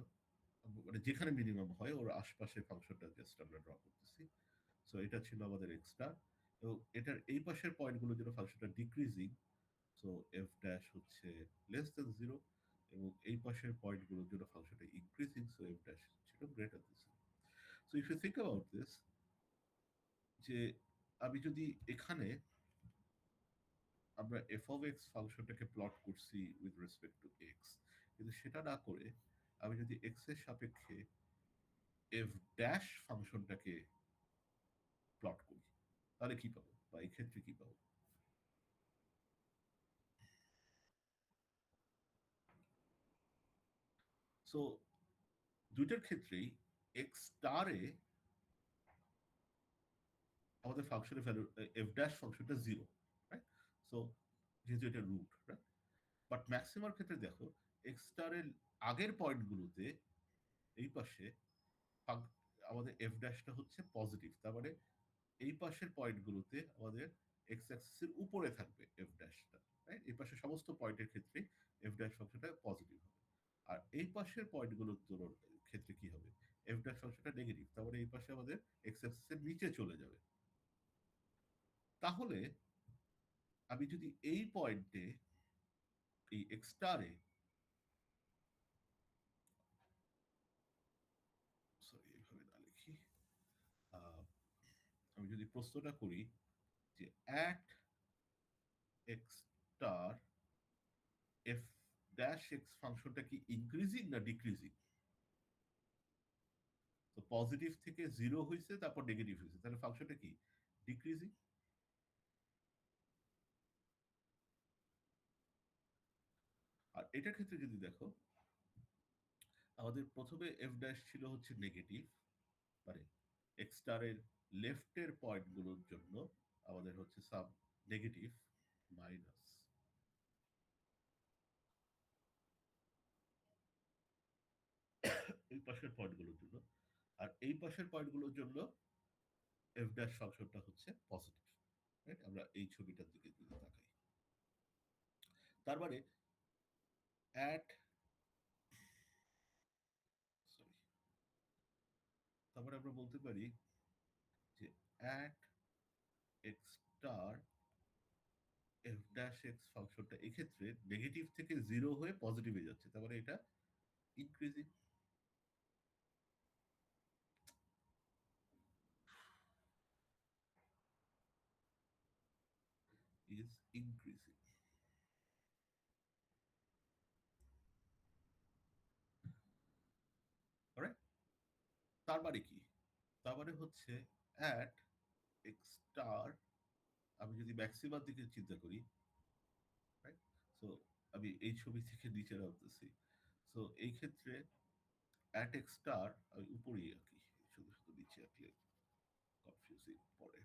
মানে যেখানে মিনিমাম হয় ওর আশপাশের ফাংশনটা জাস্ট আমরা ড্র করতেছি। সো এটা ছিল আমাদের এক্সট্রা, এবং এটার এই পাশের পয়েন্টগুলো যেন ফাংশনটা ডিক্রিজিং, সো এফ ড্যাশ হচ্ছে লেস দেন জিরো, এবং এই পাশের পয়েন্টগুলোর জন্য ফাংশনটা ইনক্রিজিং, সো এফ ড্যাশ ছিল greater than zero. So if you think about this, যে আমি যদি এখানে আমরা এফ অফ এক্স ফাংশনটাকে প্লট করছি উইথ রেসপেক্ট টু এক্স, কিন্তু সেটা না করে আমি যদি এক্স এর সাপেক্ষে এফ ড্যাশ ফাংশনটাকে প্লট করি, তাহলে কি পাবো, বা এই ক্ষেত্রে কি পাবো? সো দুইটার ক্ষেত্রেই এক্স স্টারে আমাদের ফাংশনের ভ্যালু, এফ ড্যাশ ফাংশনটা জিরো, রাইট? সো যেহেতু এটা রুট, রাইট? বাট ম্যাক্সিমার ক্ষেত্রে দেখো, এক্স স্টারের আগের পয়েন্টগুলোতে এই পাশে আমাদের এফ ড্যাশটা হচ্ছে পজিটিভ, তার মানে এই পাশের পয়েন্টগুলোতে আমাদের এক্স অ্যাক্সিসের উপরে থাকবে এফ ড্যাশটা, রাইট? এই পাশের সমস্ত পয়েন্টের ক্ষেত্রে এফ ড্যাশ ফাংশনটা পজিটিভ হবে। আর এই পাশের পয়েন্টগুলোর ক্ষেত্রে কি হবে, এফ ড্যাশ ফাংশনটা নেগেটিভ, তার মানে এই পাশে আমাদের এক্স অ্যাক্সিসের নিচে চলে যাবে। তাহলে আমি যদি এই পয়েন্টে, এই এক্স স্টারে, সরি এইভাবে না লিখি, আহ, আমি যদি প্রশ্নটা করি যে at x star F dash x ফাংশনটা কি ইনক্রিজিং না ডিক্রিজিং? তো পজিটিভ থেকে জিরো হয়েছে, তারপর নেগেটিভ হয়েছে, তাহলে ফাংশনটা কি ডিক্রিজিং। আর এটার ক্ষেত্রে যদি দেখো, আমাদের প্রথমে এফ ড্যাশ ছিল হচ্ছে নেগেটিভ, মানে এক্স স্টারের লেফটের পয়েন্টগুলোর জন্য আমাদের হচ্ছে সাব নেগেটিভ মাইনাস এই পাশের পয়েন্টগুলোর জন্য। আর এই পাশের পয়েন্টগুলোর জন্য এফ ড্যাশ ফাংশনটা হচ্ছে পজিটিভ, রাইট? আমরা এই ছবিটার দিকে যদি তাকাই, তার মানে অ্যাট, সরি, তারপরে আমরা বলতে পারি যে at x star F dash x ফাংশনটা এক্ষেত্রে নেগেটিভ থেকে জিরো হয়ে পজিটিভে যাচ্ছে, তার মানে এটা ইনক্রিজিং। Is increasing, right? তার মানে কি, তার মানে হচ্ছে অ্যাট এক্স স্টার, আমি যদি ম্যাক্সিমার দিকে চিন্তা করি, রাইট? সো আমি এই ছবি থেকে নিচে নামতেছি। সো এই ক্ষেত্রে অ্যাট এক্স স্টার, আমি উপরেই আঁকি, শুধু শুধু নিচে আঁকলে কনফিউজিং পড়ে।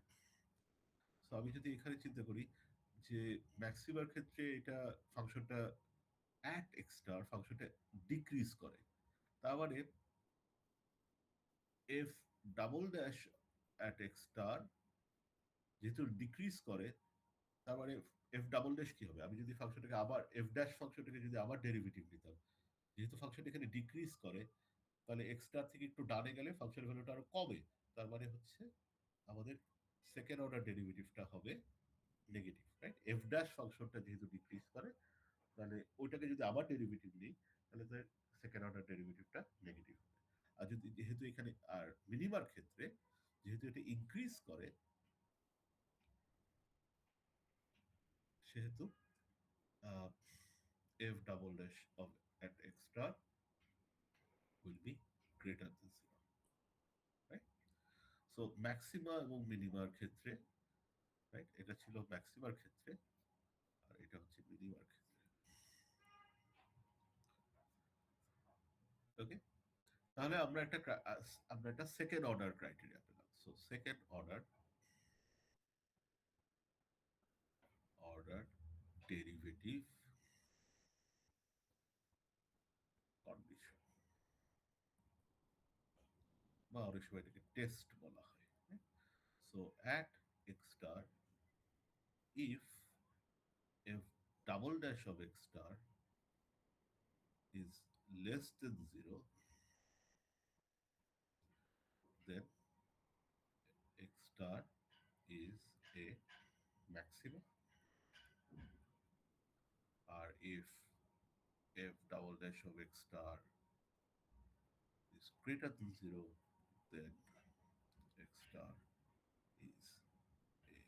সো আমি যদি এখানে চিন্তা করি যে ম্যাক্সিমার ক্ষেত্রে এটা ফাংশনটা অ্যাট এক্স স্টার ফাংশনটা ডিক্রিজ করে, তার মানে F double dash at x star যেহেতু ডিক্রিজ করে, তার মানে এফ ডাবল ড্যাশ কি হবে, আমি যদি ফাংশনটাকে আবার এফ ড্যাশ ফাংশনটাকে যদি আবার ডেরিভেটিভ নিতাম, যেহেতু ফাংশনটা এখানে ডিক্রিজ করে, তাহলে এক্স স্টার থেকে একটু ডানে গেলে ফাংশনের ভ্যালুটা আরো কমে, তার মানে হচ্ছে আমাদের সেকেন্ড অর্ডার ডেরিভেটিভটা হবে নেগেটিভ, রাইট? এফ ড্যাশ ফাংশনটা যেহেতু ডিক্রিজ করে, তাহলে ওইটাকে যদি আবার ডেরিভেটিভ নিই, তাহলে তার সেকেন্ড অর্ডার ডেরিভেটিভটা নেগেটিভ হবে। আর যদি যেহেতু এখানে আর মিনিমার ক্ষেত্রে যেহেতু এটা ইনক্রিজ করে, সেহেতু F double dash of at x star will be greater than zero, right? So maxima এবং মিনিমার ক্ষেত্রে রাইট? এটা ছিল ম্যাক্সিমার ক্ষেত্রে, আর এটা হচ্ছে মিনিমার ক্ষেত্রে। ওকে, তাহলে আমরা একটা সেকেন্ড অর্ডার ক্রাইটেরিয়া পেলাম। So second order derivative condition, বা অনেক সময় এটাকে টেস্ট বলা হয়। So at x star, if f double dash of x star is less than 0, then x star is a maximum, or if f double dash of x star is greater than 0, then x star is a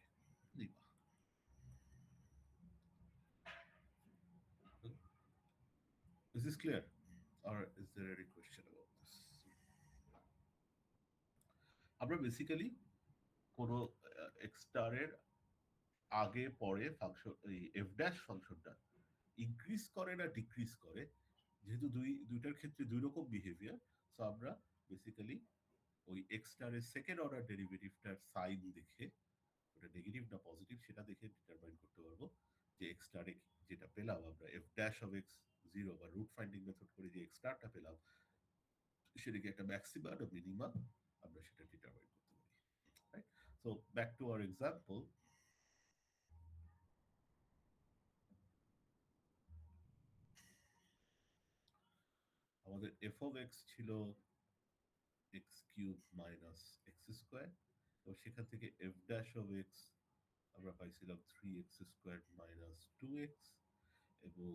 minima. Is this clear, or is there any question about this? আমরা basically কোনো x স্টারের আগে পরে function, এই F dash ফাংশনটা increase করে না decrease করে, যেহেতু দুইটার ক্ষেত্রে দুই রকম বিহেভিয়ার, সো আমরা বেসিক্যালি ওই এক্সটারের সেকেন্ড অর্ডার ডেরিভেটিভটার সাইন দেখে, ওটা নেগেটিভ না পজিটিভ সেটা দেখে ডিটারমাইন করতে পারবো যে এক্সটারে যেটা পেলাম আমরা F dash of x zero বা রুট ফাইন্ডিং মেথড করে যে এক্সটারটা পেলাম, সেটা কি একটা ম্যাক্সিমা না মিনিমা, আমরা সেটা ডিটারমাইন করতে পারি। Right? So back to our example, আমাদের এফ অফ এক্স ছিল x cube minus x square, এবং সেখান থেকে এফ ড্যাশ অফ এক্স আমরা পাইছিলাম 3x² মাইনাস 2x, এবং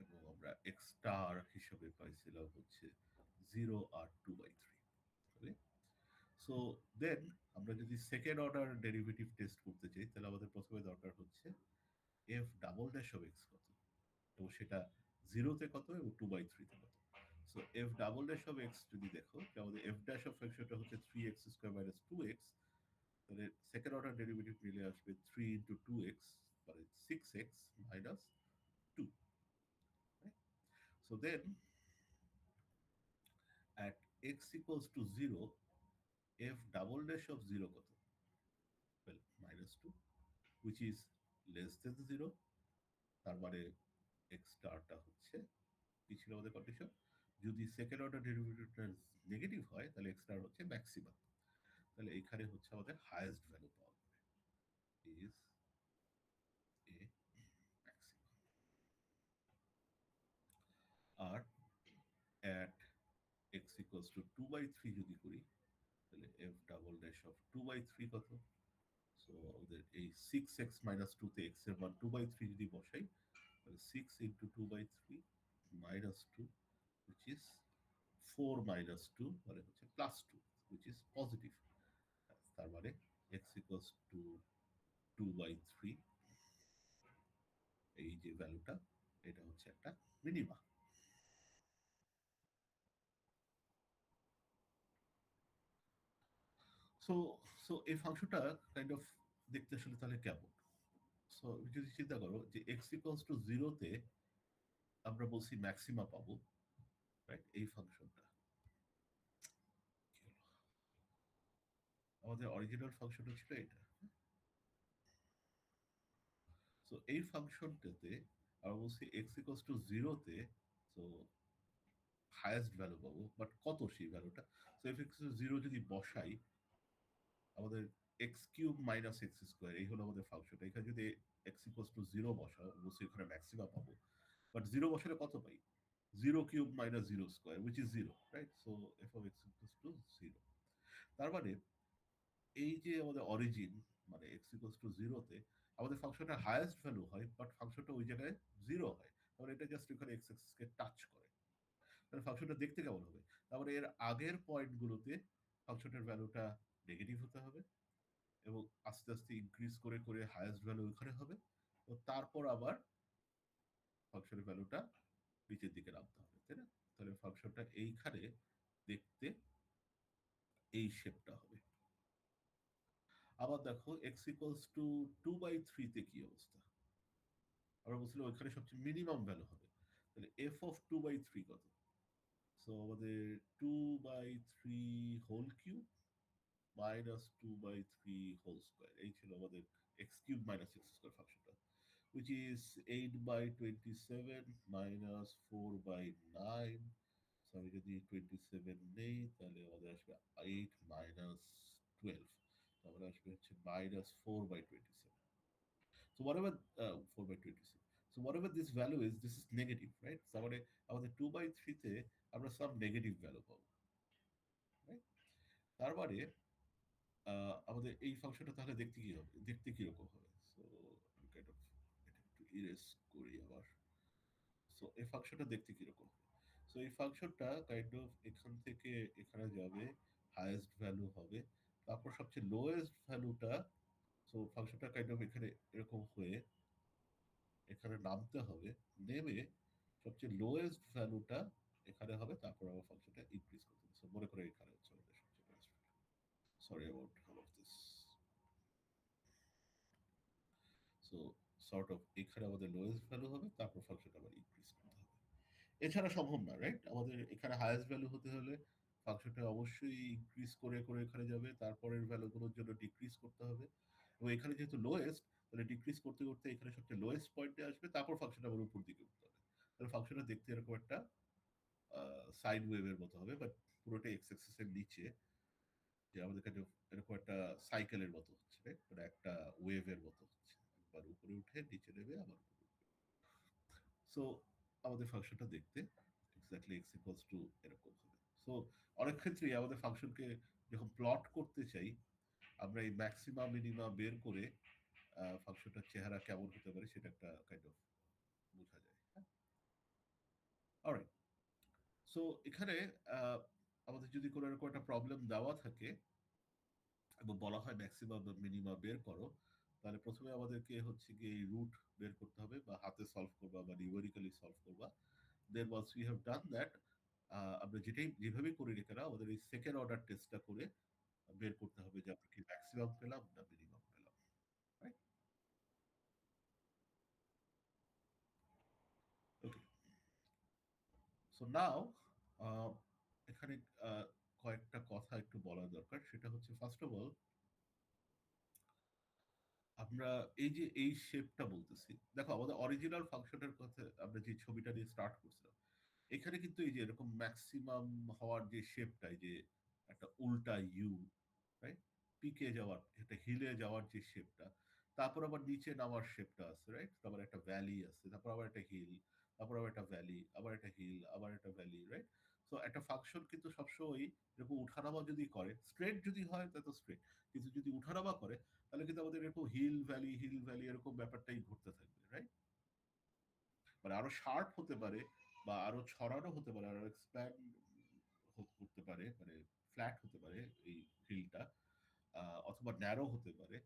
এবং আমরা এক্স স্টার হিসেবে পাইছিলাম হচ্ছে 0 আর 2/3। ওকে, সো দেন আমরা যদি সেকেন্ড অর্ডার ডেরিভেটিভ টেস্ট করতে চাই, তাহলে আমাদের প্রথমে দরকার হচ্ছে F double dash of x কত, এবং সেটা 0-তে কত এবং 2/3-তে কত। So F double dash of x যদি দেখো, আমাদের এফ ড্যাশ অফ এক্স সেটা হচ্ছে 3x² মাইনাস 2x, তাহলে সেকেন্ড অর্ডার ডেরিভেটিভ মিলে আসবে 3 ইন্টু 2x, মানে 6x minus 2। So then at x equals to 0, f double dash of 0 কত? Well, minus 2, which is less than 0, তার মানে x স্টারটা হচ্ছে, কি ছিল আমাদের কন্ডিশন? যদি সেকেন্ড অর্ডার ডেরিভেটিভটা নেগেটিভ হয়, তাহলে x স্টার হচ্ছে ম্যাক্সিমাম। তাহলে এখানে হচ্ছে আমাদের হাইয়েস্ট ভ্যালু পাওয়া যাবে, is a maximum। R at x equals to 2/3 যদি করি, তাহলে f double dash of 2/3 কত? সো আমাদের এই 6x মাইনাস 2 তে x এর মান 2/3 যদি বসাই, তাহলে 6 into 2/3 minus 2, which is 4 minus 2, মানে হচ্ছে প্লাস 2, which is পজিটিভ। তার মানে x equals to 2/3, এই যে ভ্যালুটা, এটা হচ্ছে একটা মিনিমা। সো সো এই ফাংশনটা কাইন্ড অফ দেখতে আসলে তাহলে কেমন? সো যদি চিন্তা করো যে এক্স ইকুয়ালস টু 0-তে আমরা বলছি ম্যাক্সিমা পাবো, রাইট? এই ফাংশনটা আমাদের অরিজিনাল ফাংশনটা ছিল এটা। সো এই ফাংশনটাতে আমরা বলছি এক্স ইকুয়ালস টু 0-তে, সো হাইয়েস্ট ভ্যালু পাবো, বাট কত সেই ভ্যালুটা? সো এফ এক্স 0 যদি বসাই, আমাদের x cube minus x square, এই হলো আমাদের ফাংশনটা। এখানে যদি এক্স ইকুয়ালস টু 0 বসাও, অবশ্যই এখানে ম্যাক্সিমাম পাবো, বাট 0 বসালে কত পাই? 0 cube minus 0 square, which is 0, right? So F of x equals two 0। তার মানে এই যে আমাদের অরিজিন, মানে এক্স ইকুয়ালস টু 0-তে আমাদের ফাংশনটা হাইয়েস্ট ভ্যালু হয়, বাট ফাংশনটা ওই জায়গায় 0 হয়, তাহলে এটা জাস্ট এখানে এক্স এক্সিসকে টাচ করে। তাহলে ফাংশনটা দেখতে কেমন হবে? তারপরে এর আগের পয়েন্টগুলোতে ফাংশনের ভ্যালুটা নেগেটিভ হতে হবে, এবং আস্তে আস্তে ইনক্রিজ করে করে হাইয়েস্ট ভ্যালু ওখানে হবে, তো তারপর আবার ফাংশনের ভ্যালুটা নিচের দিকে নামতে হবে, তাই না? তাহলে ফাংশনটা এইখানে দেখতে এই শেপটা হবে। আবার দেখো এক্স ইকুয়ালস টু 2/3 তে কি অবস্থা? আমরা বলছিলাম ওইখানে সবচেয়ে মিনিমাম ভ্যালু হবে, তাহলে এফ অফ 2/3 কত? সো আমাদের 2/3 whole cube minus 2/3 whole square, এই ছিল আমাদের x cube minus x square ফাংশনটা, which is 8/27 minus 4/9. সো আমি যদি 27 নেই তাহলে আমাদের আসবে 8 মাইনাস 12, তাহলে আসবে হচ্ছে minus 4/27. So whatever 4/26. So whatever this value is, this is negative, right? So আমাদের 2/3 তে আমরা some negative value পাবো, right? তার মানে আমাদের এই ফাংশনটা তাহলে দেখতে কি হবে, দেখতে কিরকম হবে? সো আমি কাইন্ড অফ এটা একটু ইরেজ করি আবার। সো এই ফাংশনটা দেখতে কিরকম হবে? সো এই ফাংশনটা কাইন্ড অফ এখান থেকে এখানে যাবে, হাইয়েস্ট ভ্যালু হবে, তারপর সবচেয়ে লোয়েস্ট ভ্যালুটা, সো ফাংশনটা কাইন্ড অফ এখানে এরকম হয়ে এখানে নামতে হবে, নেমে সবচেয়ে লোয়েস্ট ভ্যালুটা এখানে হবে, তারপর আবার ফাংশনটা ইনক্রিজ করতে হবে। সো মনে করে এখানে হচ্ছে আমাদের সবচেয়ে lowest value. Sorry about all of this. So sort of এখানে আমাদের লোয়েস্ট ভ্যালু হবে, তারপর ফাংশনটা আবার ইনক্রিজ করতে হবে। এছাড়া সম্ভব না, রাইট? আমাদের এখানে হাইয়েস্ট ভ্যালু হতে হলে ফাংশনটা অবশ্যই ইনক্রিজ করে করে এখানে যাবে, তারপরের ভ্যালুগুলোর জন্য ডিক্রিজ করতে হবে, এবং এখানে যেহেতু লোয়েস্ট, তাহলে ডিক্রিজ করতে করতে এখানে সবচেয়ে লোয়েস্ট পয়েন্টে আসবে, তারপর ফাংশনটা আবার উপর দিকে উঠতে হবে। তাহলে ফাংশনটা দেখতে এরকম একটা সাইন ওয়েভের মতো হবে, বাট পুরোটা এক্স এক্সিসের নিচে, যে আমাদের কাছে এরকম একটা সাইকেলের মতো হচ্ছে, রাইট? মানে একটা ওয়েভের মতো হচ্ছে, একবার উপরে উঠে নিচে নেবে আবার উপরে উঠবে। সো আমাদের ফাংশনটা দেখতে এক্স্যাক্টলি এক্স ইকুয়ালস টু এরকম হবে। সো অনেক ক্ষেত্রেই আমাদের ফাংশনকে যখন প্লট করতে চাই, আমরা এই ম্যাক্সিমা মিনিমা বের করে ফাংশনটার চেহারা কেমন হতে পারে সেটা একটা কাইন্ড অফ বোঝা যায়, হ্যাঁ? অলরাইট। সো এখানে আহ, আমাদের যদি কোনো এরকম একটা প্রবলেম দেওয়া থাকে এবং বলা হয় ম্যাক্সিমাম বা মিনিমা বের করো, তাহলে প্রথমে আমাদেরকে হচ্ছে গিয়ে এই রুট বের করতে হবে, বা হাতে সলভ করবা বা নিউমেরিক্যালি সলভ করবা। Then once we have done that, আমরা যেভাবেই করি না কেন, আমাদের এই সেকেন্ড অর্ডার টেস্টটা করে বের করতে হবে যে আমরা কি ম্যাক্সিমাম পেলাম না মিনিমাম পেলাম, রাইট? ওকে। সো নাও এখানে আহ, কয়েকটা কথা একটু বলা দরকার, সেটা হচ্ছে ফার্স্ট অফ অল আমরা এই যে এই শেপটা বলতেছি, দেখো আমাদের অরিজিনাল ফাংশনের কথা আমরা যে ছবিটা দিয়ে স্টার্ট করছিলাম, এখানে কিন্তু এই যে এরকম ম্যাক্সিমাম হওয়ার যে শেপটা, এই যে একটা উল্টা ইউ, রাইট? পিকে যাওয়ার, একটা হিলে যাওয়ার যে শেপটা, তারপর আবার নিচে নামার শেপটা আছে, রাইট? তারপর একটা ভ্যালি আছে, তারপর আবার একটা হিল, তারপর আবার একটা ভ্যালি, আবার একটা হিল, আবার একটা ভ্যালি, রাইট? তো একটা ফাংশন কিন্তু সবসময় এরকম উঠানামা যদি করে, স্ট্রেট যদি হয় তাহলে তো স্ট্রেট, কিন্তু যদি উঠানামা করে তাহলে কিন্তু আমাদের এরকম হিল ভ্যালি এরকম ব্যাপারটাই ঘুরতে থাকবে, রাইট? মানে আরো শার্প হতে পারে, বা আরো ছড়ানো হতে পারে, আরো এক্সপ্যান্ড করতে পারে, মানে ফ্ল্যাট হতে পারে এই হিলটা, অথবা ন্যারো হতে পারে,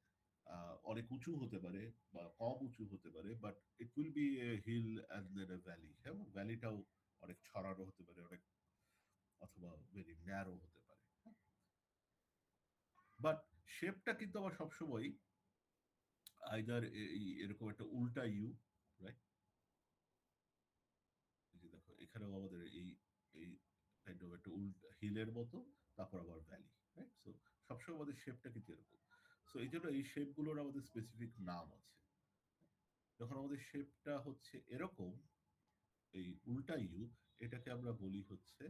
অনেক উঁচু হতে পারে বা কম উঁচু হতে পারে, but it will be a hill and then a valley, হ্যাঁ? ভ্যালিটাও অনেক ছড়ানো হতে পারে, অনেক, অথবা ভেরি ন্যারো হতে পারে, বাট শেপটা কিন্তু আবার সবসময় আইদার এরকম একটা উল্টা ইউ, রাইট? এই যে দেখো এখানেও আমাদের এই এই কাইন্ড অফ একটা উল্টা হিলের মতো, তারপর আবার ভ্যালি, রাইট? সো সবসময় আমাদের শেপটা কিন্তু এরকম। সো এই জন্য এই শেপগুলোর আমাদের স্পেসিফিক নাম আছে। যখন আমাদের শেপটা হচ্ছে এরকম, এই উল্টা ইউ, এটাকে আমরা বলি হচ্ছে,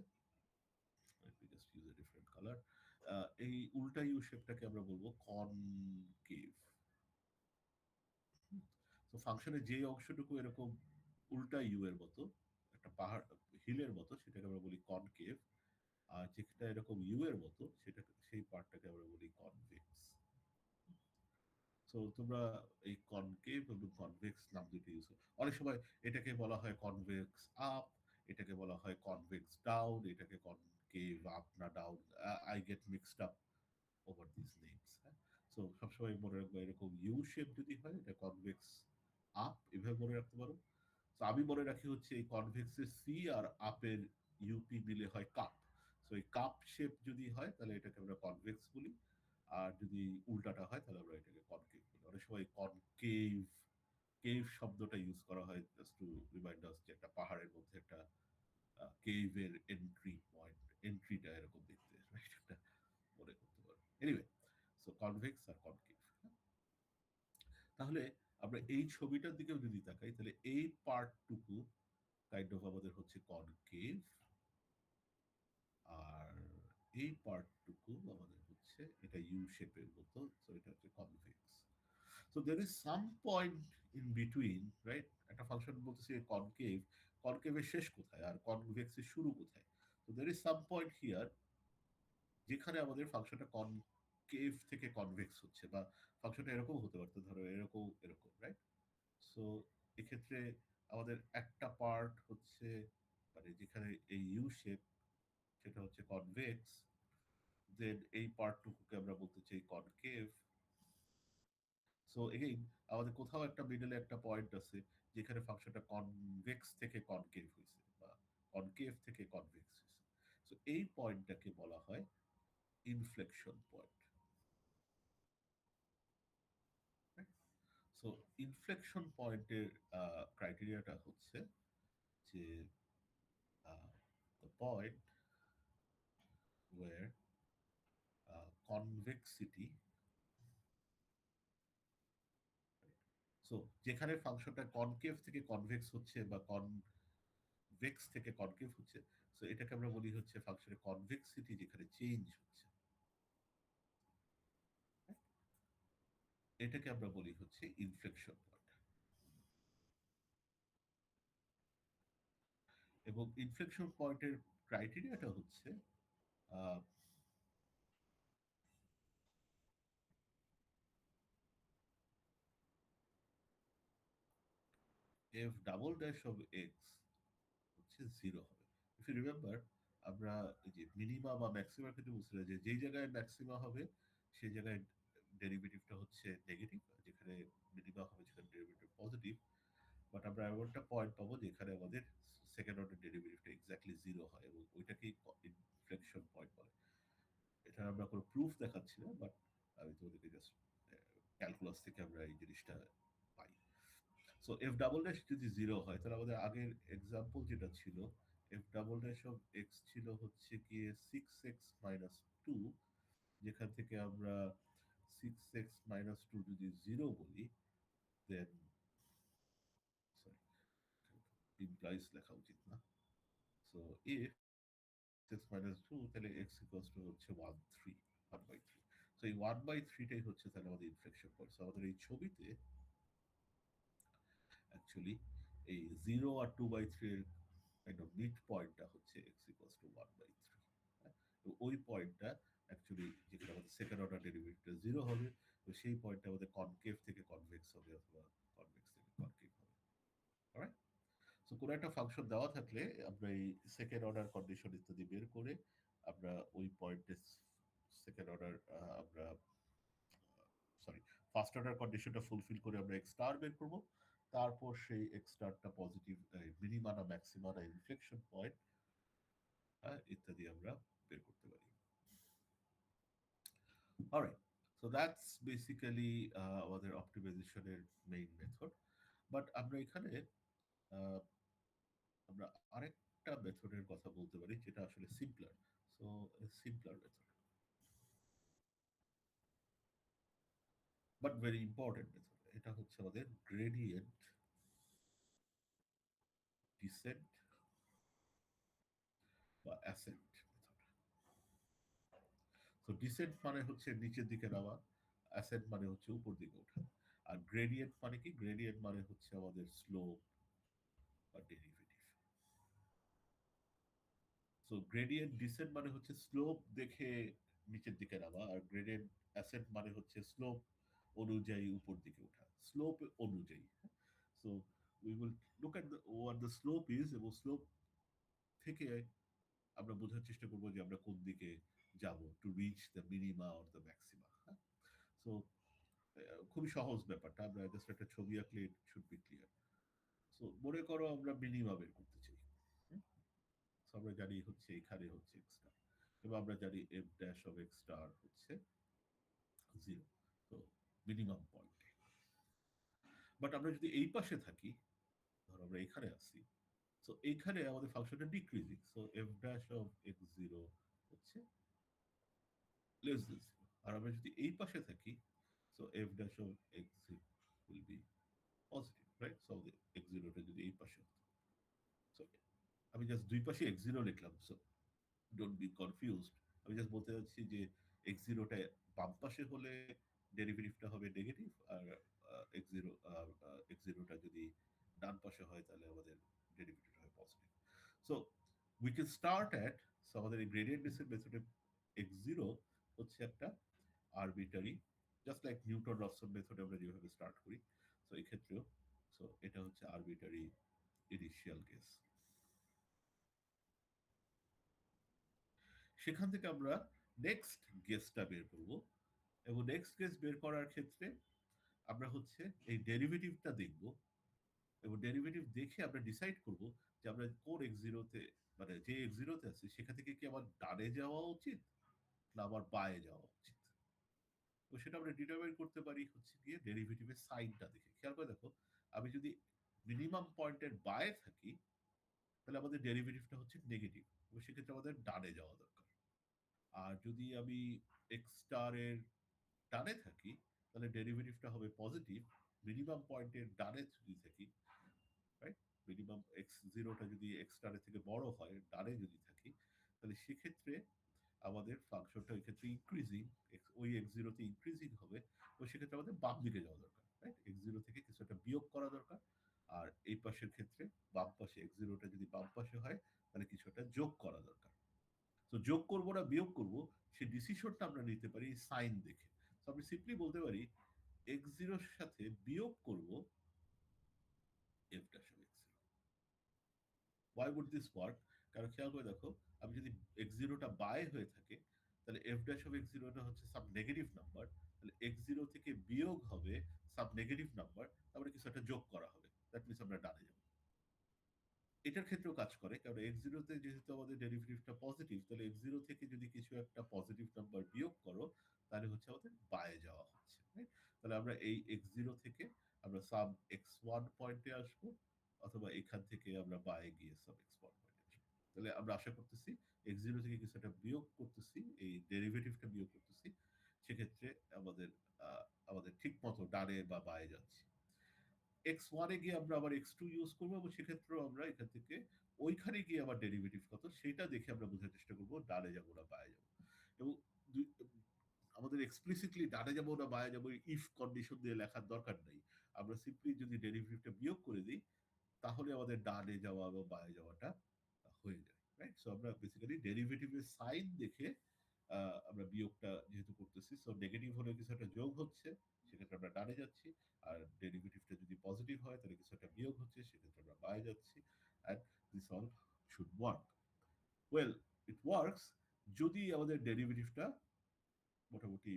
let me just use a different color, এই উল্টা ইউ শেপটাকে আমরা বলবো কনকেভ। তো ফাংশনের যে অংশটুকু এরকম উল্টা ইউ এর মতো, একটা পাহাড় হিলের মতো, সেটাকে আমরা বলি কনকেভ। আর যেটা এরকম ইউ এর মতো, সেটা সেই পার্টটাকে আমরা বলি কনভেক্স। সো তোমরা এই কনকেভ এবং কনভেক্স নাম দুটো ইউজ, অনেক সময় এটাকে বলা হয় কনভেক্স আপ, এটাকে বলা হয় কনভেক্স ডাউন, এটাকে কনকেভ আপ না down, I get mixed up over this names, হ্যাঁ? সো সবসময় মনে রাখবো এরকম ইউ শেপ যদি হয় এটা কনভেক্স আপ, এভাবে মনে রাখতে পারো। তো আমি মনে রাখি হচ্ছে এই কনভেক্সের সি আর আপের ইউপি মিলে হয় কাপ। সো এই কাপ শেপ যদি হয় তাহলে এটাকে আমরা কনভেক্স বলি, আর যদি উল্টাটা হয় তাহলে আমরা এটাকে কনকেভ বলি। অনেক সময় কনকেভ কেভ শব্দটা ইউজ করা হয় জাস্ট টু রিমাইন্ড আস যে একটা পাহাড়ের মধ্যে একটা কেভের এন্ট্রি পয়েন্ট, এন্ট্রিটা এরকম দেখতে, রাইট? একটা মনে করতে পারো। এনিওয়ে, সো কনভেক্স আর কনকেভ। তাহলে আমরা এই ছবিটার দিকেও যদি তাকাই তাহলে এই পার্টটুকু কাইন্ড অফ আমাদের হচ্ছে কনকেভ, আর এই পার্টটুকু আমাদের হচ্ছে এটা ইউ শেপের মতো, সো এটা হচ্ছে convex. So there is some point in between, right? একটা ফাংশন বলতেছে কনকেভ, কনকেভের শেষ কোথায় আর কনভেক্সের শুরু কোথায়? তো there is some point here যেখানে আমাদের ফাংশনটা কনকেভ থেকে কনভেক্স হচ্ছে, বা ফাংশনটা এরকম হতে পারতো, ধরো এরকম এরকম, রাইট? সো এক্ষেত্রে আমাদের একটা পার্ট হচ্ছে মানে যেখানে এই ইউ শেপ সেটা হচ্ছে কনভেক্স, দেন এই পার্টটুকুকে আমরা বলতে চাই কনকেভ। সো এগেইন আমাদের কোথাও একটা মিডলে একটা পয়েন্ট আছে যেখানে ফাংশনটা কনভেক্স থেকে কনকেভ হয়েছে বা কনকেভ থেকে কনভেক্স হয়েছে। সো এই পয়েন্টটাকে বলা হয় ইনফ্লেকশন পয়েন্ট। সো ইনফ্লেকশন পয়েন্টের ক্রাইটেরিয়াটা হচ্ছে যে the point where convexity, so যেখানে ফাংশনটা কনকেভ থেকে কনভেক্স হচ্ছে বা কনভেক্স থেকে কনকেভ হচ্ছে, সো এটাকে আমরা বলি হচ্ছে ফাংশনের কনভেক্সিটি যেখানে চেঞ্জ হচ্ছে, এটাকে আমরা বলি হচ্ছে ইনফ্লেকশন পয়েন্ট। এবং ইনফ্লেকশন পয়েন্টের ক্রাইটেরিয়াটা হচ্ছে F double dash of x হচ্ছে জিরো হবে। ইফ ইউ রিমেম্বার, আমরা এই যে মিনিমা বা ম্যাক্সিমার ক্ষেত্রে বুঝছিলাম যে যেই জায়গায় ম্যাক্সিমা হবে সেই জায়গায় ডেরিভেটিভটা হচ্ছে নেগেটিভ, যেখানে মিনিমা হবে সেখানে ডেরিভেটিভ পজিটিভ। বাট আমরা এমন একটা পয়েন্ট পাবো যেখানে আমাদের সেকেন্ড অর্ডার ডেরিভেটিভটা এক্স্যাক্টলি জিরো হয়, এবং ওইটাকেই ইনফ্লেকশন পয়েন্ট বলে। এটা আমরা কোনো প্রুফ দেখাচ্ছি না, বাট আমি তোমাদেরকে জাস্ট ক্যালকুলাস থেকে আমরা এই জিনিসটা পাই। সো এফ ডাবল ড্যাশ যদি জিরো হয় তাহলে আমাদের আগের এক্সাম্পল যেটা ছিল, F double dash of x ছিল হচ্ছে গিয়ে 6x - 2, যেখান থেকে আমরা 6x - 2 যদি জিরো বলি, দেন সরি, ইমপ্লাইজ লেখা উচিত না। সো ইফ x - 2, তাহলে x ইকুয়ালস টু হচ্ছে 1/3, 1/3। সো এই 1/3টাই হচ্ছে তাহলে আমাদের ইনফ্লেকশন পয়েন্ট। সো আমাদের এই ছবিতে অ্যাকচুয়ালি এই 0 আর 2/3 এর কাইন্ড অফ মিড পয়েন্টটা হচ্ছে এক্স ইকুয়ালস টু 1/3। তো ওই পয়েন্টটা অ্যাকচুয়ালি যেখানে আমাদের সেকেন্ড অর্ডার ডেরিভেটিভটা জিরো হবে, তো সেই পয়েন্টটা আমাদের কনকেভ থেকে কনভেক্স হবে অথবা কনভেক্স থেকে কনকেভ হবে। অলরাইট? সো কোনো একটা ফাংশন দেওয়া থাকলে আমরা এই সেকেন্ড অর্ডার কন্ডিশন ইত্যাদি বের করে আমরা ওই পয়েন্টে সেকেন্ড অর্ডার আমরা সরি ফার্স্ট অর্ডার কন্ডিশনটা ফুলফিল করে আমরা এক্স স্টার বের করবো। তারপর সেই এক্স স্টারটা পজিটিভ মিনিমা না ম্যাক্সিমা না ইনফ্লেকশন পয়েন্ট ইত্যাদি আমরা বের করতে পারি। অলরাইট, সো দ্যাটস বেসিক্যালি আমাদের অপটিমাইজেশনের মেইন মেথড। বাট আমরা এখানে আহ, আমরা আরেকটা মেথডের কথা বলতে পারি যেটা আসলে simpler. So simpler method, but very important method. এটা হচ্ছে আমাদের গ্রেডিয়েন্ট ডিসেন্ট বা অ্যাসেন্ট মেথড। তো ডিসেন্ট মানে হচ্ছে নিচের দিকে নামা, অ্যাসেন্ট মানে হচ্ছে উপর দিকে ওঠা। আর গ্রেডিয়েন্ট মানে কি? গ্রেডিয়েন্ট মানে হচ্ছে আমাদের স্লোপ বা ডেরিভেটিভ। সো গ্রেডিয়েন্ট ডিসেন্ট মানে হচ্ছে স্লোপ দেখে নিচের দিকে নামা, আর গ্রেডিয়েন্ট অ্যাসেন্ট মানে হচ্ছে স্লোপ অনুযায়ী উপর দিকে ওঠা, স্লোপ অনুযায়ী। So we will look at what the slope is, এবং স্লোপ থেকে আমরা বোঝার চেষ্টা করবো যে আমরা কোন দিকে যাব to reach the minima or the maxima. So খুবই সহজ ব্যাপারটা, আমরা জাস্ট একটা ছবি আঁকলে it should be clear. So মনে করো আমরা মিনিমা বের করতে চাই। সো আমরা জানি হচ্ছে এখানে হচ্ছে এক্স স্টার, এবং আমরা জানি F dash of x star হচ্ছে জিরো, তো মিনিমাম পয়েন্টে। বাট আমরা যদি এই পাশে থাকি, ধরো আমরা এখানে আছি, সো এইখানে আমাদের ফাংশনটা decreasing, so F dash of x zero হচ্ছে লেস দেন জিরো। আর আমরা যদি এই পাশে থাকি, so F dash of x zero will be positive, right? So X জিরোটা যদি এই পাশে হতো, সো আমি জাস্ট দুই পাশে এক্স জিরো লিখলাম, সো ডোন্ট বি কনফিউজড। আমি জাস্ট বলতে চাচ্ছি যে এক্স জিরোটা বাম পাশে হলে ডেরিভেটিভটা হবে নেগেটিভ, আর এক্স জিরোটা যদি ডান পাশে হয় তাহলে আমাদের ডেরিভেটিভটা হয় positive. So we can start at, so আমাদের এই গ্রেডিয়েন্ট বেসিস মেথডে এক্স জিরো হচ্ছে একটা আরবিটারি, জাস্ট লাইক নিউটন রফসন মেথডে আমরা যেভাবে স্টার্ট করি, সো এই ক্ষেত্রেও, সো এটা হচ্ছে আরবিটারি ইনিশিয়াল কেস। সেখান থেকে আমরা নেক্সট গেসটা বের করব, এবং নেক্সট গেস বের করার ক্ষেত্রে আমরা হচ্ছে এই ডেরিভেটিভটা দেখব, এবং ডেরিভেটিভ দেখে আমরা ডিসাইড করব যে আমরা কোন এক্স জিরোতে, মানে যে এক্স জিরোতে আছে সেখান থেকে কি আমার ডানে যাওয়া উচিত না আমার বায়ে যাওয়া উচিত। তো সেটা আমরা ডিটারমাইন করতে পারি হচ্ছে গিয়ে ডেরিভেটিভের সাইনটা দেখে। খেয়াল করে দেখো, আমি যদি মিনিমাম পয়েন্টের বায়ে থাকি তাহলে আমাদের ডেরিভেটিভটা হচ্ছে নেগেটিভ, এবং সেক্ষেত্রে আমাদের ডানে যাওয়া দরকার। আর যদি আমি এক্স স্টারের ডানে থাকি তাহলে ডেরিভেটিভটা হবে পজিটিভ, মিনিমাম পয়েন্টের ডানে যদি থাকি, রাইট? মিনিমাম এক্স জিরোটা যদি এক্স স্টারের থেকে বড় হয়, ডানে যদি থাকি, তাহলে সেক্ষেত্রে আমাদের ফাংশনটা ওই ক্ষেত্রে ইনক্রিজিং, ওই এক্স জিরোতে ইনক্রিজিং হবে, তো সেক্ষেত্রে আমাদের বাম দিকে যাওয়া দরকার, রাইট? এক্স জিরো থেকে কিছু একটা বিয়োগ করা দরকার। আর এই পাশের ক্ষেত্রে বাম পাশে এক্স জিরোটা যদি বাম পাশে হয় তাহলে কিছু একটা যোগ করা দরকার। তো যোগ করবো না বিয়োগ করবো, সেই ডিসিশনটা আমরা নিতে পারি সাইন দেখে। তো আমি সিম্পলি বলতে পারি এক্স জিরোর সাথে বিয়োগ করবো f dash of x zero. Why would this work? কারণ খেয়াল করে দেখো, আমি যদি এক্স জিরোটা বাই হয়ে থাকে তাহলে এফ ড্যাশ অফ এক্স জিরোটা হচ্ছে সাব নেগেটিভ নাম্বার, তাহলে এক্স জিরো থেকে বিয়োগ হবে সাব নেগেটিভ নাম্বার, তারপরে কিছু একটা যোগ করা হবে, দ্যাট মিনস আমরা ডানে যাবো। এটার ক্ষেত্রেও কাজ করে, কারণ এক্স জিরোতে যেহেতু আমাদের ডেরিভেটিভটা পজিটিভ, তাহলে এক্স জিরো থেকে যদি কিছু একটা পজিটিভ নাম্বার বিয়োগ করো তাহলে হচ্ছে আমাদের বায়ে যাওয়া হচ্ছে, right? তাহলে আমরা এই এক্স জিরো থেকে আমরা সাব এক্স ওয়ান পয়েন্টে আসবো, অথবা এখান থেকে আমরা বায়ে গিয়ে সাব এক্স ওয়ান পয়েন্টে আসবো। তাহলে আমরা আশা করতেছি এক্স জিরো থেকে কিছু একটা বিয়োগ করতেছি, এই ডেরিভেটিভটা বিয়োগ করতেছি, সেক্ষেত্রে আমাদের আমাদের ঠিক মতো ডানে বা বায়ে যাচ্ছি। এক্স ওয়ানে গিয়ে আমরা আবার এক্স টু ইউজ করবো, এবং সেক্ষেত্রেও আমরা এখান থেকে ওইখানে গিয়ে আবার ডেরিভেটিভ কত সেটা দেখে আমরা বোঝার চেষ্টা করবো ডানে যাবো না বায়ে যাবো। এবং আমাদের এক্সপ্লিসিটলি ডানে যাবো না বায়ে যাবো ইফ কন্ডিশন দিয়ে লেখার দরকার নেই। আমরা সিম্পলি যদি ডেরিভেটিভটা বিয়োগ করে দিই তাহলে আমাদের ডানে যাওয়া বা বায়ে যাওয়াটা হয়ে যায়, রাইট? সো আমরা বেসিক্যালি ডেরিভেটিভের সাইন দেখে আমরা বিয়োগটা যেহেতু করতেছি, সো নেগেটিভ হলে কিছু একটা যোগ হচ্ছে, সেক্ষেত্রে আমরা ডানে যাচ্ছি। আর ডেরিভেটিভটা যদি পজিটিভ হয় তাহলে কিছু একটা বিয়োগ হচ্ছে, সেক্ষেত্রে আমরা বায়ে যাচ্ছি। And this all should work. Well, it works যদি আমাদের ডেরিভেটিভটা মোটামুটি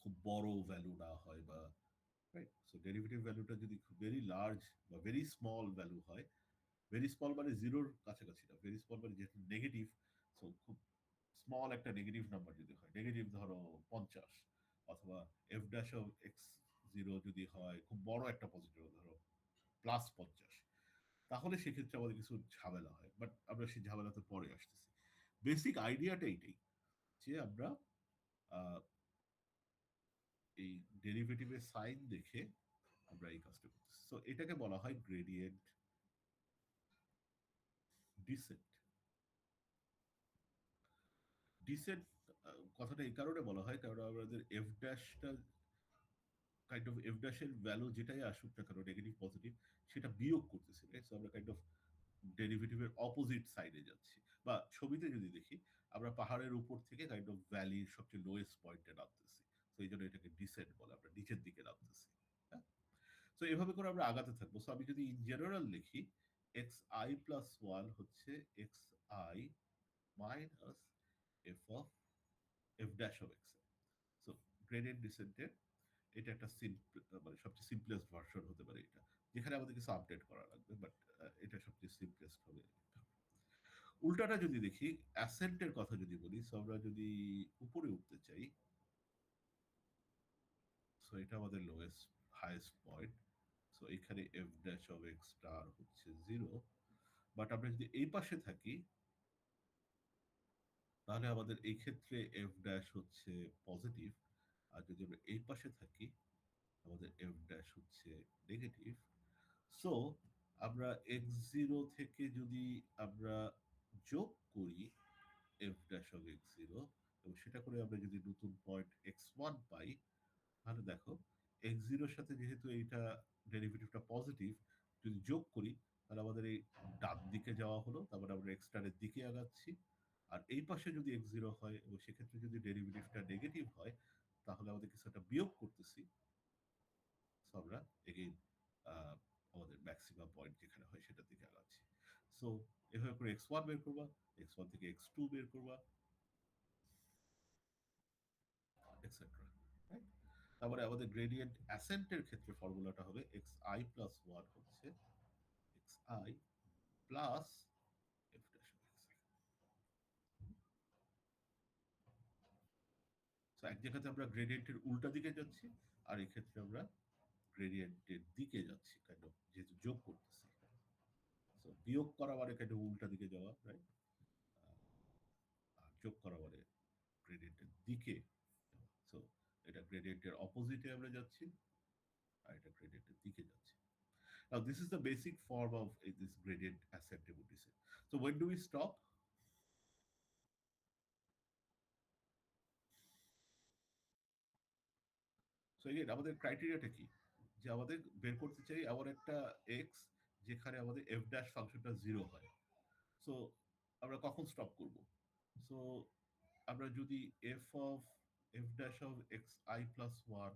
খুব বড় ভ্যালু না হয়, বা রাইট, সো ডেরিভেটিভ ভ্যালুটা যদি ভেরি লার্জ বা ভেরি স্মল ভ্যালু হয়, ভেরি স্মল মানে জিরোর কাছাকাছি না, ভেরি স্মল মানে যেহেতু নেগেটিভ, সো খুব স্মল একটা নেগেটিভ নাম্বার যদি হয়, নেগেটিভ ধরো 50, অথবা F dash of x zero যদি হয় খুব বড় একটা পজিটিভ ধরো +50, তাহলে সেক্ষেত্রে আমাদের কিছু ঝামেলা হয়, বাট আমরা সেই ঝামেলাতে পরে আসতেছি। বেসিক আইডিয়াটা এইটাই, যে আমরা আহ, এই ডেরিভেটিভের সাইন দেখে আমরা এই কাজটা করতেছি। সো এটাকে বলা হয় গ্রেডিয়েন্ট ডিসেন্ট। ডিসেন্ট কথাটা এই কারণে বলা হয় কারণ আমাদের এফ ড্যাশটা কাইন্ড অফ এফ ড্যাশের ভ্যালু যেটাই আসুক না কেন, নেগেটিভ পজিটিভ, সেটা বিয়োগ করতেছি, রাইট? সো আমরা কাইন্ড অফ ডেরিভেটিভের অপোজিট সাইডে যাচ্ছি। বা ছবিতে যদি দেখি, আমরা পাহাড়ের উপর থেকে কাইন্ড অফ ভ্যালির সবচেয়ে লোয়েস্ট পয়েন্টে নামতেছি, তো এই জন্য এটাকে ডিসেন্ট বলে, আমরা নিচের দিকে নামতেছি। হ্যাঁ, তো এভাবে করে আমরা আগাতে থাকবো। সো আমি যদি ইন জেনারেল লিখি, এক্স আই প্লাস ওয়ান হচ্ছে X I minus F of F dash of X. So gradient ডিসেন্টের এটা একটা মানে সবচেয়ে সিম্পলেস্ট ভার্সন হতে পারে এটা, যেখানে আমাদের কিছু আপডেট করা লাগবে, বাট এটা সবচেয়ে সিম্পলেস্ট হবে। উল্টাটা যদি দেখি, অ্যাসেন্টের কথা যদি বলি, সো আমরা যদি উপরে উঠতে চাই, এটা আমাদের লোয়েস্ট হাইয়েস্ট পয়েন্ট। সো এখানে F dash of x star হচ্ছে 0। বাট আমরা যদি এই পাশে থাকি তাহলে আমাদের এই ক্ষেত্রে এফ ড্যাশ হচ্ছে পজিটিভ। আর যদি আমরা এই পাশে থাকি আমাদের এফ ড্যাশ হচ্ছে নেগেটিভ। সো আমরা x0 থেকে যদি আমরা যোগ করি এফ ড্যাশ অফ x0 এবং সেটা করে আমরা যদি নতুন পয়েন্ট x1 পাই, তাহলে দেখো x0 এর সাথে যেহেতু এইটা ডেরিভেটিভটা পজিটিভ, যদি যোগ করি তাহলে আমাদের এই ডান দিকে যাওয়া হলো, তারপরে আমরা এক্সটারের দিকে আগাচ্ছি। আর এই পাশে যদি x0 হয় এবং সেক্ষেত্রে যদি ডেরিভেটিভটা নেগেটিভ হয় তাহলে আমাদের কিছু একটা বিয়োগ করতেছি। সো আমরা এগেইন আমাদের ম্যাক্সিমাম পয়েন্ট যেখানে হয় সেটার দিকে আগাচ্ছি। সো এভাবে করে x1 বের করবা, x1 থেকে x2 বের করবা, এটসেট্রা। রাইট? তারপরে আমাদের গ্রেডিয়েন্ট অ্যাসেন্টের ক্ষেত্রে ফর্মুলাটা হবে xi প্লাস 1 হচ্ছে xi plus f dash of xi। So এক জায়গাতে আমরা গ্রেডিয়েন্টের উল্টা দিকে যাচ্ছি, আর এই ক্ষেত্রে আমরা গ্রেডিয়েন্টের দিকে যাচ্ছি, কাইন্ড অফ যেহেতু যোগ করতেছি। সো বিয়োগ করা মানে কাইন্ড অফ উল্টা দিকে যাওয়া, রাইট? আর যোগ করা মানে গ্রেডিয়েন্টের দিকে। সো এটা গ্রেডিয়েন্টের অপোজিটে আমরা যাচ্ছি, আর এটা গ্রেডিয়েন্টের দিকে যাচ্ছি। Now this is the basic form of this gradient ascent we say. So when do we stop? So again আমাদের ক্রাইটেরিয়াটা কি, যে আমাদের বের করতে চাই এমন একটা এক্স যেখানে আমাদের এফ ড্যাশ ফাংশনটা 0 হয়। সো আমরা কখন স্টপ করব? সো আমরা যদি F dash of x I plus 1